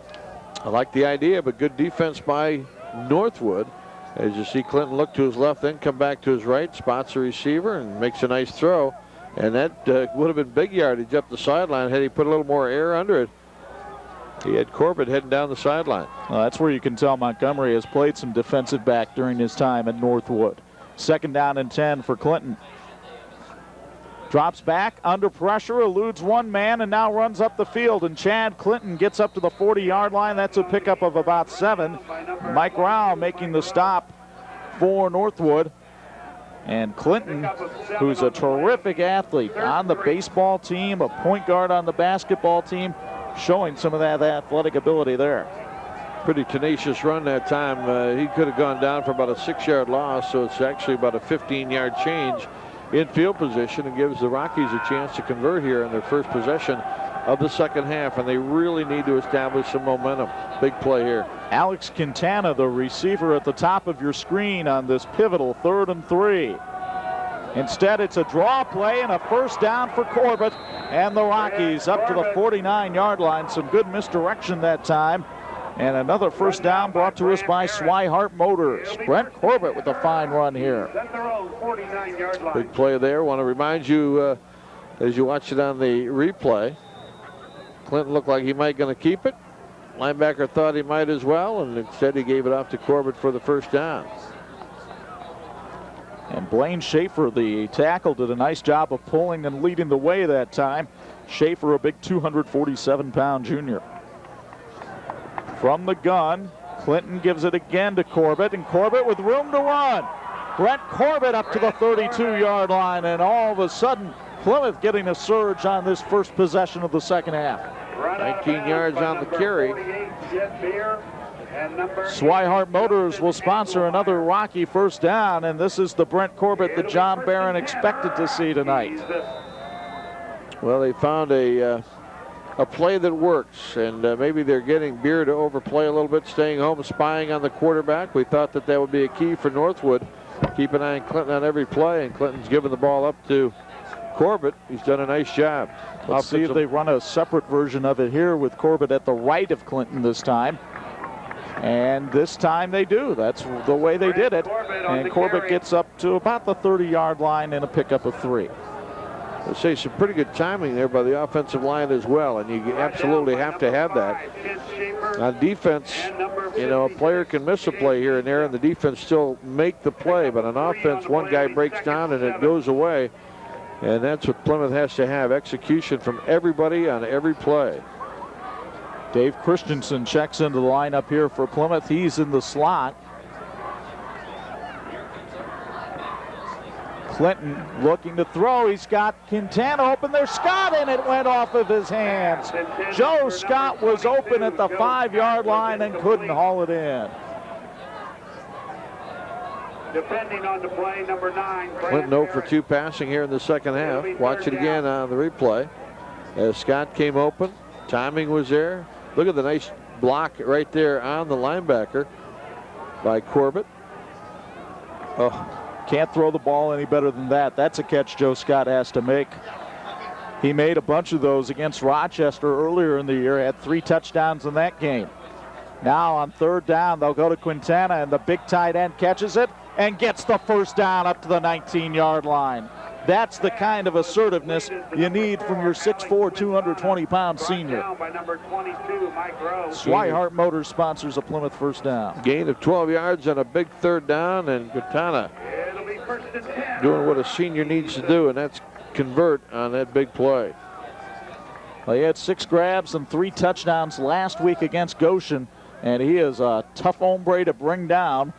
I like the idea, but good defense by Northwood. As you see Clinton look to his left, then come back to his right, spots a receiver and makes a nice throw. And that would have been big yardage up the sideline had he put a little more air under it. He had Corbett heading down the sideline. Well, that's where you can tell Montgomery has played some defensive back during his time at Northwood. 2nd down and 10 for Clinton. Drops back under pressure, eludes one man, and now runs up the field. And Chad Clinton gets up to the 40-yard line. That's a pickup of about 7. Mike Rao making the stop for Northwood. And Clinton, who's a terrific athlete on the baseball team, a point guard on the basketball team, showing some of that athletic ability there. Pretty tenacious run that time. He could have gone down for about a 6-yard loss, so it's actually about a 15-yard change in field position, and gives the Rockies a chance to convert here in their first possession of the second half, and they really need to establish some momentum. Big play here. Alex Quintana, the receiver at the top of your screen on this pivotal 3rd and 3. Instead, it's a draw play and a first down for Corbett, and the Rockies up to the 49-yard line. Some good misdirection that time. And another first down brought to us by Swihart Motors. Brent Corbett with a fine run here. Big play there. Want to remind you, as you watch it on the replay, Clinton looked like he might going to keep it. Linebacker thought he might as well, and instead he gave it off to Corbett for the first down. And Blaine Schaefer, the tackle, did a nice job of pulling and leading the way that time. Schaefer, a big 247-pound junior. From the gun, Clinton gives it again to Corbett, and Corbett with room to run. Brent Corbett up to the 32-yard line, and all of a sudden, Plymouth getting a surge on this first possession of the second half. 19 yards on the carry. Swihart Motors will sponsor another Rocky first down, and this is the Brent Corbett that John Barron expected to see tonight. Well, they found a play that works, and maybe they're getting Beer to overplay a little bit, staying home, spying on the quarterback. We thought that would be a key for Northwood. Keep an eye on Clinton on every play, and Clinton's giving the ball up to Corbett. He's done a nice job. Let's see if they run a separate version of it here with Corbett at the right of Clinton this time. And this time they do. That's the way they did it. And Corbett gets up to about the 30-yard line in a pickup of 3. I'd say some pretty good timing there by the offensive line as well, and you absolutely have to have that. On defense, You know, a player can miss a play here and there, and the defense still make the play. But on offense, one guy breaks down and it goes away. And that's what Plymouth has to have, execution from everybody on every play. Dave Christensen checks into the lineup here for Plymouth. He's in the slot. Clinton looking to throw. He's got Quintana open. There's Scott, and it went off of his hands. Joe Scott was open at the 5-yard line and couldn't haul it in. Defending on the play, number 9. Clinton 0 for 2 passing here in the second half. Watch it again on the replay. As Scott came open, timing was there. Look at the nice block right there on the linebacker by Corbett. Oh, can't throw the ball any better than that. That's a catch Joe Scott has to make. He made a bunch of those against Rochester earlier in the year, had 3 touchdowns in that game. Now on 3rd down, they'll go to Quintana, and the big tight end catches it and gets the first down up to the 19-yard line. That's the kind of assertiveness you need from your 6'4", 220-pound senior. Swihart Motors sponsors a Plymouth first down. Gain of 12 yards on a big 3rd down, and Quintana doing what a senior needs to do, and that's convert on that big play. Well, he had 6 grabs and 3 touchdowns last week against Goshen, and he is a tough hombre to bring down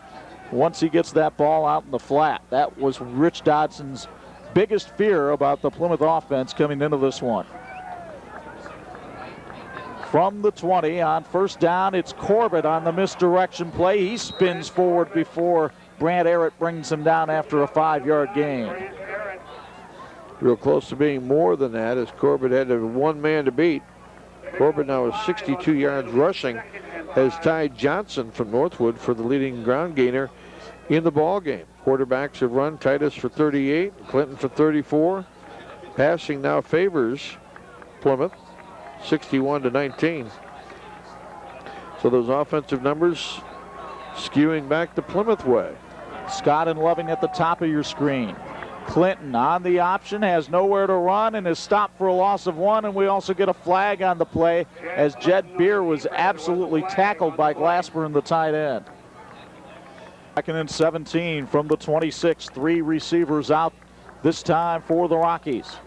once he gets that ball out in the flat. That was Rich Dodson's biggest fear about the Plymouth offense coming into this one. From the 20 on 1st down, it's Corbett on the misdirection play. He spins forward before Brant Arrett brings him down after a 5-yard gain. Real close to being more than that as Corbett had 1 man to beat. Corbett now is 62 yards rushing, has tied Johnson from Northwood for the leading ground gainer in the ball game. Quarterbacks have run Titus for 38, Clinton for 34. Passing now favors Plymouth, 61-19. So those offensive numbers skewing back the Plymouth way. Scott and Loving at the top of your screen. Clinton on the option, has nowhere to run, and is stopped for a loss of 1. And we also get a flag on the play as Jed Beer was absolutely tackled by Glassburn, the tight end. 2nd and 17 from the 26. 3 receivers out this time for the Rockies.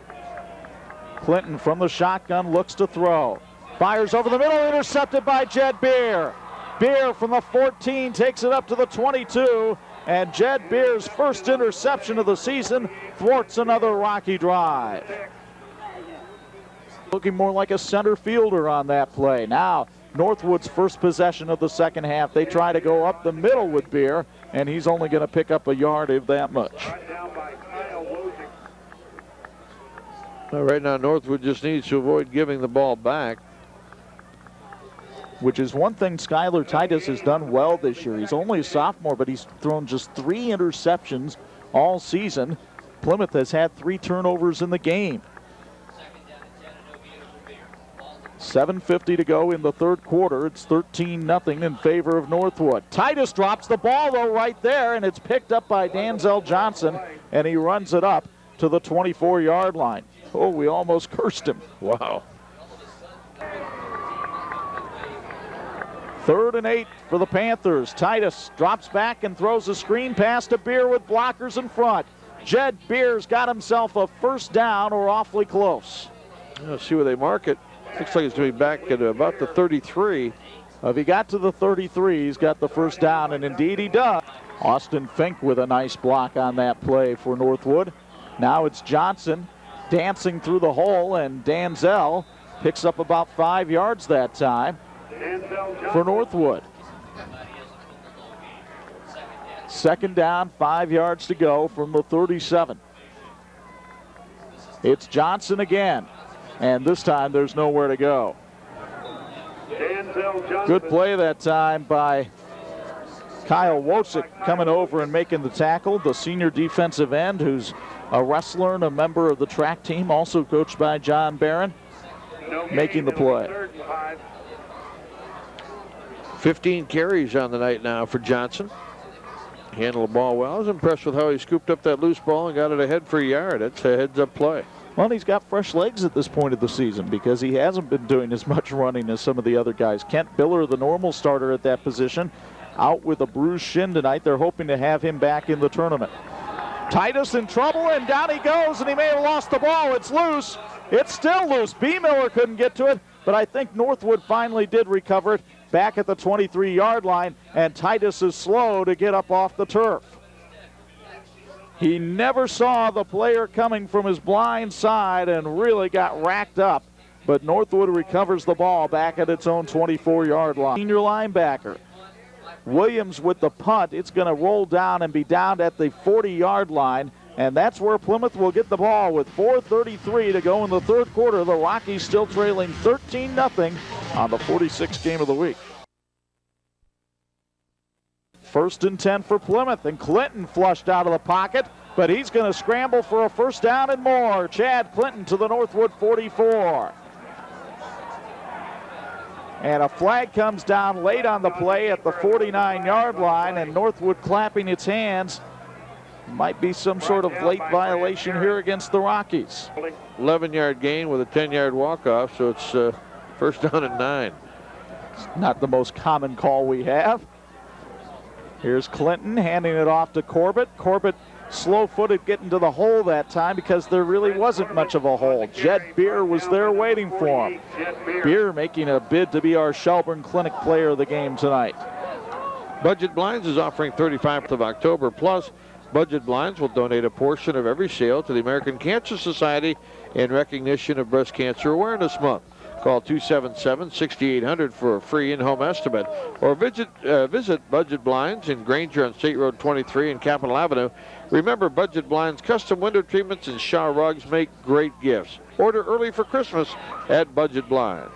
Clinton from the shotgun looks to throw. Fires over the middle, intercepted by Jed Beer. Beer from the 14 takes it up to the 22. And Jed Beer's first interception of the season thwarts another Rocky drive. Looking more like a center fielder on that play. Now, Northwood's first possession of the second half. They try to go up the middle with Beer, and he's only going to pick up a yard of that much. Well, right now, Northwood just needs to avoid giving the ball back, which is one thing Skylar Titus has done well this year. He's only a sophomore, but he's thrown just 3 interceptions all season. Plymouth has had 3 turnovers in the game. 7:50 to go in the 3rd quarter. It's 13-0 in favor of Northwood. Titus drops the ball, though, right there, and it's picked up by Danzel Johnson, and he runs it up to the 24-yard line. Oh, we almost cursed him. Wow. 3rd and 8 for the Panthers. Titus drops back and throws a screen pass to Beer with blockers in front. Jed Beer's got himself a first down, or awfully close. Let's see where they mark it. Looks like it's going to be back at about the 33. If he got to the 33, he's got the first down, and indeed he does. Austin Fink with a nice block on that play for Northwood. Now it's Johnson dancing through the hole, and Danzel picks up about 5 yards that time for Northwood. 2nd down, 5 yards to go from the 37. It's Johnson again, and this time there's nowhere to go. Good play that time by Kyle Wojcik coming over and making the tackle. The senior defensive end, who's a wrestler and a member of the track team, also coached by John Barron, making the play. 15 carries on the night now for Johnson. Handled the ball well. I was impressed with how he scooped up that loose ball and got it ahead for a yard. That's a heads-up play. Well, he's got fresh legs at this point of the season because he hasn't been doing as much running as some of the other guys. Kent Biller, the normal starter at that position, out with a bruised shin tonight. They're hoping to have him back in the tournament. Titus in trouble, and down he goes, and he may have lost the ball. It's loose. It's still loose. B. Miller couldn't get to it, but I think Northwood finally did recover it back at the 23-yard line, and Titus is slow to get up off the turf. He never saw the player coming from his blind side and really got racked up, but Northwood recovers the ball back at its own 24-yard line. Senior linebacker Williams with the punt. It's going to roll down and be down at the 40-yard line, and that's where Plymouth will get the ball with 4:33 to go in the third quarter. The Rockies still trailing 13-0 on the 46th game of the week. 1st and 10 for Plymouth, and Clinton flushed out of the pocket, but he's going to scramble for a first down and more. Chad Clinton to the Northwood 44. And a flag comes down late on the play at the 49-yard line, and Northwood clapping its hands. Might be some sort of late violation here against the Rockies. 11-yard gain with a 10-yard walk-off, so it's first down and 9. It's not the most common call we have. Here's Clinton handing it off to Corbett. Corbett slow-footed getting to the hole that time because there really wasn't much of a hole. Jed Beer was there waiting for him. Beer making a bid to be our Shelburne Clinic player of the game tonight. Budget Blinds is offering 35th of October. Plus, Budget Blinds will donate a portion of every sale to the American Cancer Society in recognition of Breast Cancer Awareness Month. Call 277-6800 for a free in-home estimate, or visit Budget Blinds in Granger on State Road 23 and Capitol Avenue. Remember, Budget Blinds custom window treatments and shower rugs make great gifts. Order early for Christmas at Budget Blinds.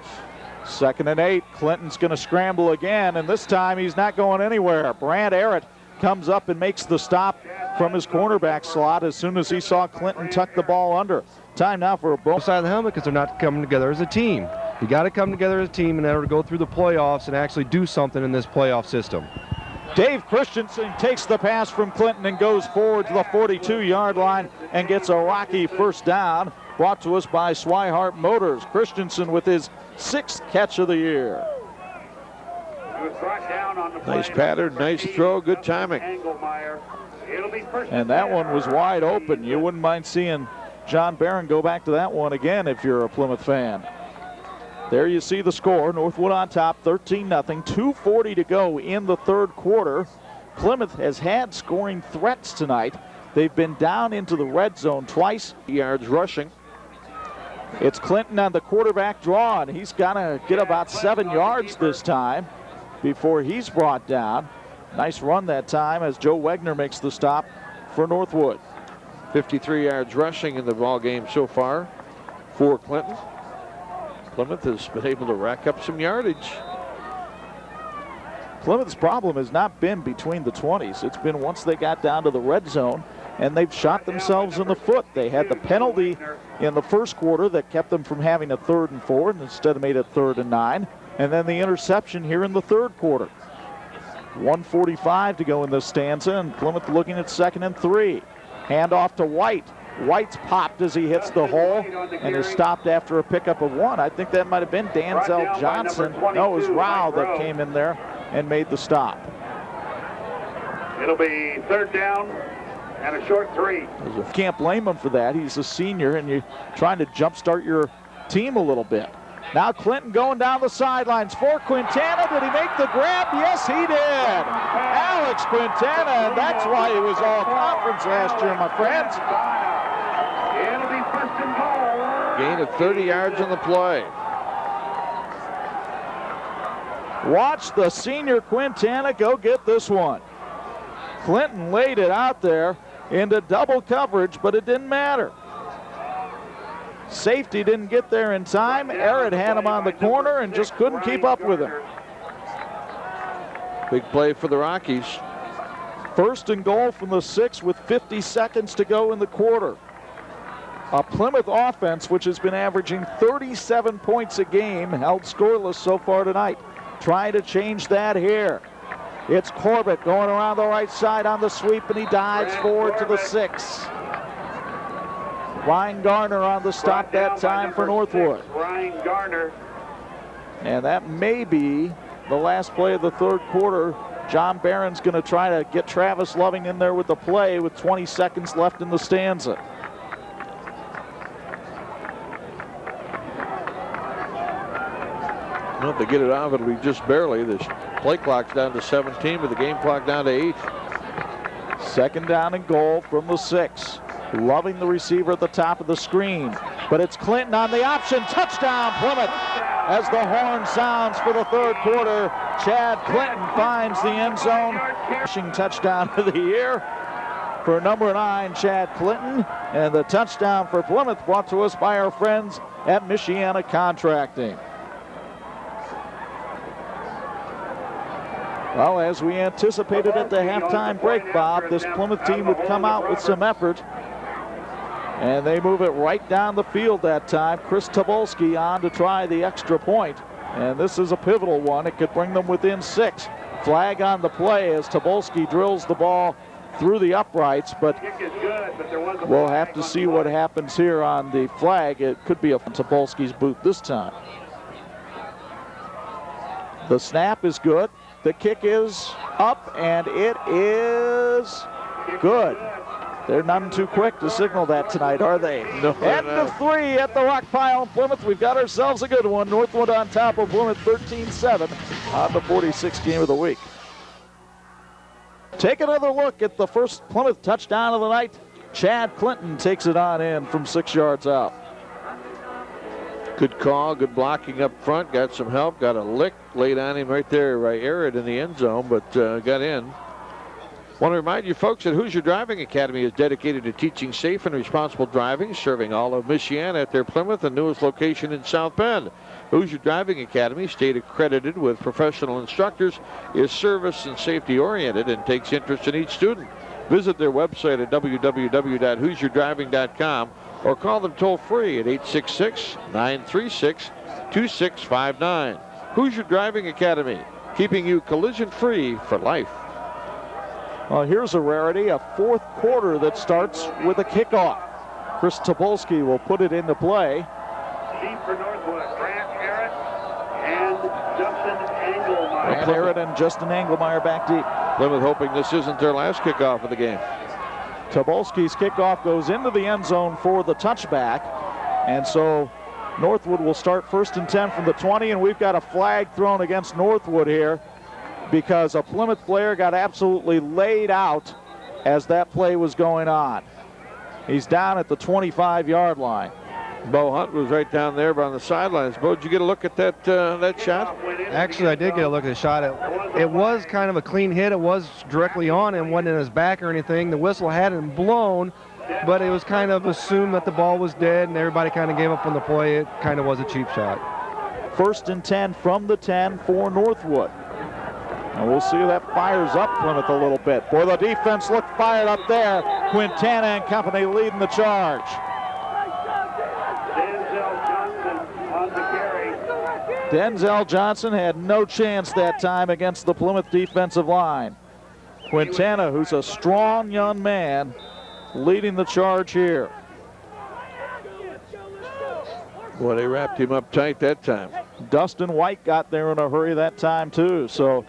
2nd and 8. Clinton's going to scramble again, and this time he's not going anywhere. Brant Arrett comes up and makes the stop from his cornerback slot as soon as he saw Clinton tuck the ball under. Time now for a ball. Side of the helmet because they're not coming together as a team. You got to come together as a team in order to go through the playoffs and actually do something in this playoff system. Dave Christensen takes the pass from Clinton and goes forward to the 42-yard line and gets a Rocky first down, brought to us by Swihart Motors. Christensen with his 6th catch of the year. Nice pattern, nice throw, good timing. And that one was wide open. You wouldn't mind seeing John Barron go back to that one again if you're a Plymouth fan. There you see the score. Northwood on top, 13-0. 2:40 to go in the third quarter. Plymouth has had scoring threats tonight. They've been down into the red zone twice. Yards rushing. It's Clinton on the quarterback draw, and he's got to get about 7 yards this time before he's brought down. Nice run that time as Joe Wegner makes the stop for Northwood. 53 yards rushing in the ball game so far for Clinton. Plymouth has been able to rack up some yardage. Plymouth's problem has not been between the 20s. It's been once they got down to the red zone, and they've shot themselves in the foot. They had the penalty in the first quarter that kept them from having a 3rd and 4 and instead made it 3rd and 9. And then the interception here in the third quarter. 1:45 to go in this stanza, and Plymouth looking at 2nd and 3. Hand off to White. White's popped as he hits the hole and is stopped after a pickup of 1. I think that might have been Danzel Johnson. No, it was Rao that came in there and made the stop. It'll be 3rd down and a short 3. Can't blame him for that. He's a senior, and you're trying to jumpstart your team a little bit. Now Clinton going down the sidelines for Quintana. Did he make the grab? Yes, he did. Alex Quintana, and that's why he was all conference last year, my friends. It'll be 1st and goal. Gain of 30 yards on the play. Watch the senior Quintana go get this one. Clinton laid it out there into double coverage, but it didn't matter. Safety didn't get there in time. Arrett had him on the corner and just couldn't keep up with him. Big play for the Rockies. 1st and goal from the 6 with 50 seconds to go in the quarter. A Plymouth offense which has been averaging 37 points a game, held scoreless so far tonight. Trying to change that here. It's Corbett going around the right side on the sweep, and he dives forward to the 6. Ryan Garner on the stop that time for Northwood. Ryan Garner. And that may be the last play of the third quarter. John Barron's going to try to get Travis Loving in there with the play with 20 seconds left in the stanza. Well, if they get it off, it'll be just barely. The play clock's down to 17, but the game clock down to 8. Second down and goal from the 6. Loving the receiver at the top of the screen. But it's Clinton on the option. Touchdown, Plymouth. As the horn sounds for the third quarter, Chad Clinton finds the end zone. Rushing touchdown of the year for number 9, Chad Clinton. And the touchdown for Plymouth brought to us by our friends at Michiana Contracting. Well, as we anticipated at the halftime break, Bob, this Plymouth team would come out with some effort. And they move it right down the field that time. Chris Tobolski on to try the extra point. And this is a pivotal one. It could bring them within 6. Flag on the play as Tobolski drills the ball through the uprights. But we'll have to see what happens here on the flag. It could be a Tobolski's boot this time. The snap is good. The kick is up, and it is good. They're none too quick to signal that tonight, are they? No, End of 3 at the rock pile in Plymouth. We've got ourselves a good one. Northwood on top of Plymouth 13-7 on the 46th game of the week. Take another look at the first Plymouth touchdown of the night. Chad Clinton takes it on in from 6 yards out. Good call, good blocking up front. Got some help, got a lick laid on him right there, right arid in the end zone, but got in. Want to remind you folks that Hoosier Driving Academy is dedicated to teaching safe and responsible driving, serving all of Michiana at their Plymouth and newest location in South Bend. Hoosier Driving Academy, state accredited with professional instructors, is service and safety oriented and takes interest in each student. Visit their website at www.hoosierdriving.com or call them toll free at 866-936-2659. Hoosier Driving Academy, keeping you collision free for life. Well, here's a rarity, a fourth quarter that starts with a kickoff. Chris Tobolski will put it into play. Deep for Northwood, Grant Harrod and Justin Engelmeyer. Grant Harrod and Justin Engelmeyer back deep. Plymouth hoping this isn't their last kickoff of the game. Tobolski's kickoff goes into the end zone for the touchback. And so Northwood will start 1st and 10 from the 20, and we've got a flag thrown against Northwood here because a Plymouth player got absolutely laid out as that play was going on. He's down at the 25-yard line. Bo Hunt was right down there on the sidelines. Bo, did you get a look at that that shot? Actually, I did get a look at the shot. It was kind of a clean hit. It was directly on him, wasn't in his back or anything. The whistle hadn't blown, but it was kind of assumed that the ball was dead, and everybody kind of gave up on the play. It kind of was a cheap shot. 1st and 10 from the 10 for Northwood. And we'll see if that fires up Plymouth a little bit. Boy, the defense looked fired up there. Quintana and company leading the charge. Denzel Johnson had no chance that time against the Plymouth defensive line. Quintana, who's a strong young man, leading the charge here. Boy, they wrapped him up tight that time. Dustin White got there in a hurry that time too. So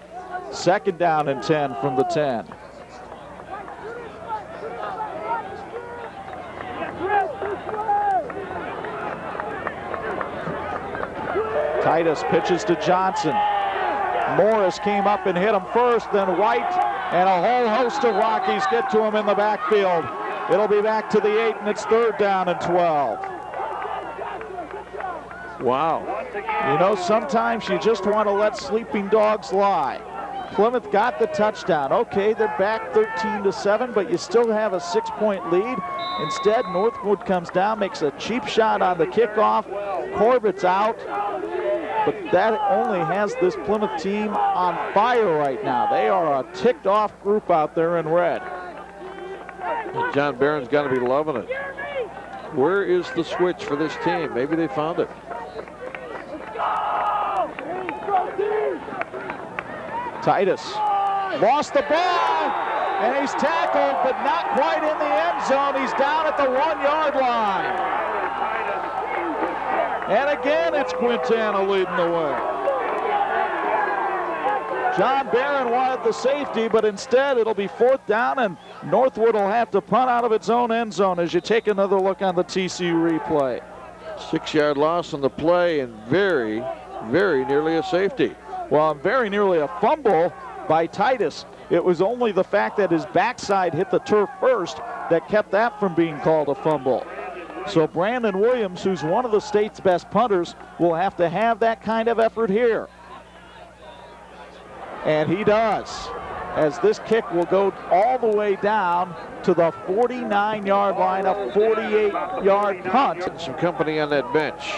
2nd down and 10 from the 10. Titus pitches to Johnson. Morris came up and hit him first, then White, and a whole host of Rockies get to him in the backfield. It'll be back to the 8, and it's 3rd down and 12. Wow. You know, sometimes you just want to let sleeping dogs lie. Plymouth got the touchdown. Okay, they're back 13-7, but you still have a 6-point lead. Instead, Northwood comes down, makes a cheap shot on the kickoff. Corbett's out. But that only has this Plymouth team on fire right now. They are a ticked off group out there in red. John Barron's got to be loving it. Where is the switch for this team? Maybe they found it. Titus lost the ball, and he's tackled, but not quite in the end zone. He's down at the 1-yard line. And again, it's Quintana leading the way. John Barron wanted the safety, but instead it'll be 4th down, and Northwood will have to punt out of its own end zone as you take another look on the TC replay. 6-yard loss on the play, and very, very nearly a safety. Well, very nearly a fumble by Titus. It was only the fact that his backside hit the turf first that kept that from being called a fumble. So Brandon Williams, who's one of the state's best punters, will have to have that kind of effort here. And he does, as this kick will go all the way down to the 49-yard line, a 48-yard punt. Some company on that bench.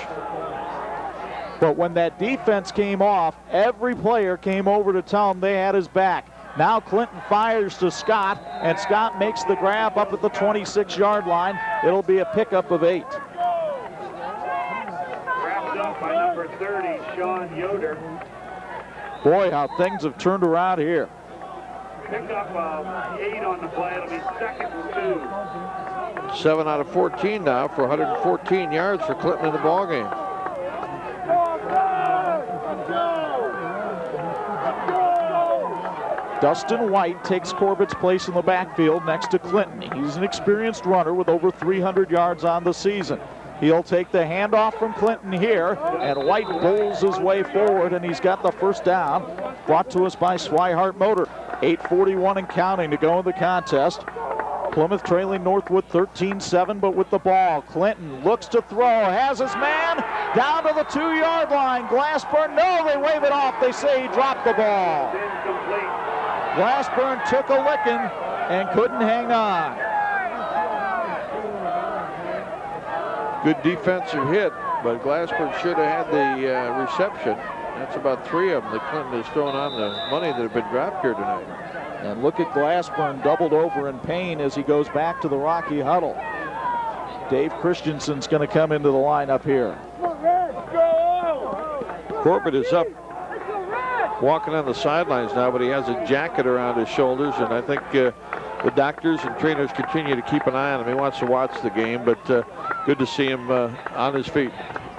But when that defense came off, every player came over to tell him they had his back. Now Clinton fires to Scott, and Scott makes the grab up at the 26-yard line. It'll be a pickup of 8. Wrapped up by number 30, Sean Yoder. Boy, how things have turned around here. Pickup of 8 on the play. It'll be 2nd and 2. 7 out of 14 now for 114 yards for Clinton in the ballgame. Dustin White takes Corbett's place in the backfield next to Clinton. He's an experienced runner with over 300 yards on the season. He'll take the handoff from Clinton here, and White bowls his way forward, and he's got the 1st down, brought to us by Swihart Motor. 8:41 and counting to go in the contest. Plymouth trailing Northwood 13-7, but with the ball. Clinton looks to throw, has his man down to the 2-yard line. Glassburn, no, they wave it off. They say he dropped the ball. Glassburn took a licking and couldn't hang on. Good defensive hit, but Glassburn should have had the reception. That's about 3 of them that Clinton has thrown on the money that have been dropped here tonight. And look at Glassburn doubled over in pain as he goes back to the Rocky huddle. Dave Christensen's going to come into the lineup here. Corbett is up walking on the sidelines now, but he has a jacket around his shoulders, and I think the doctors and trainers continue to keep an eye on him. He wants to watch the game, but good to see him on his feet.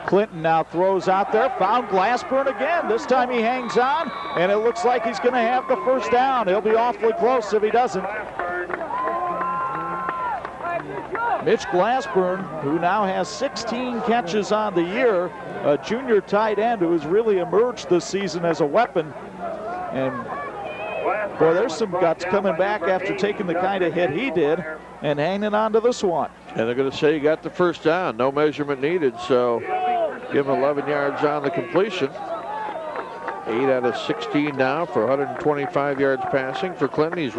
Clinton now throws out there, found Glassburn again. This time he hangs on, and it looks like he's going to have the 1st down. He'll be awfully close if he doesn't. Mitch Glassburn, who now has 16 catches on the year, a junior tight end who has really emerged this season as a weapon. And boy, there's some guts coming back after taking the kind of hit he did and hanging on to this one. And they're going to say you got the 1st down, no measurement needed, so give him 11 yards on the completion. 8 out of 16 now for 125 yards passing for Clinton. He's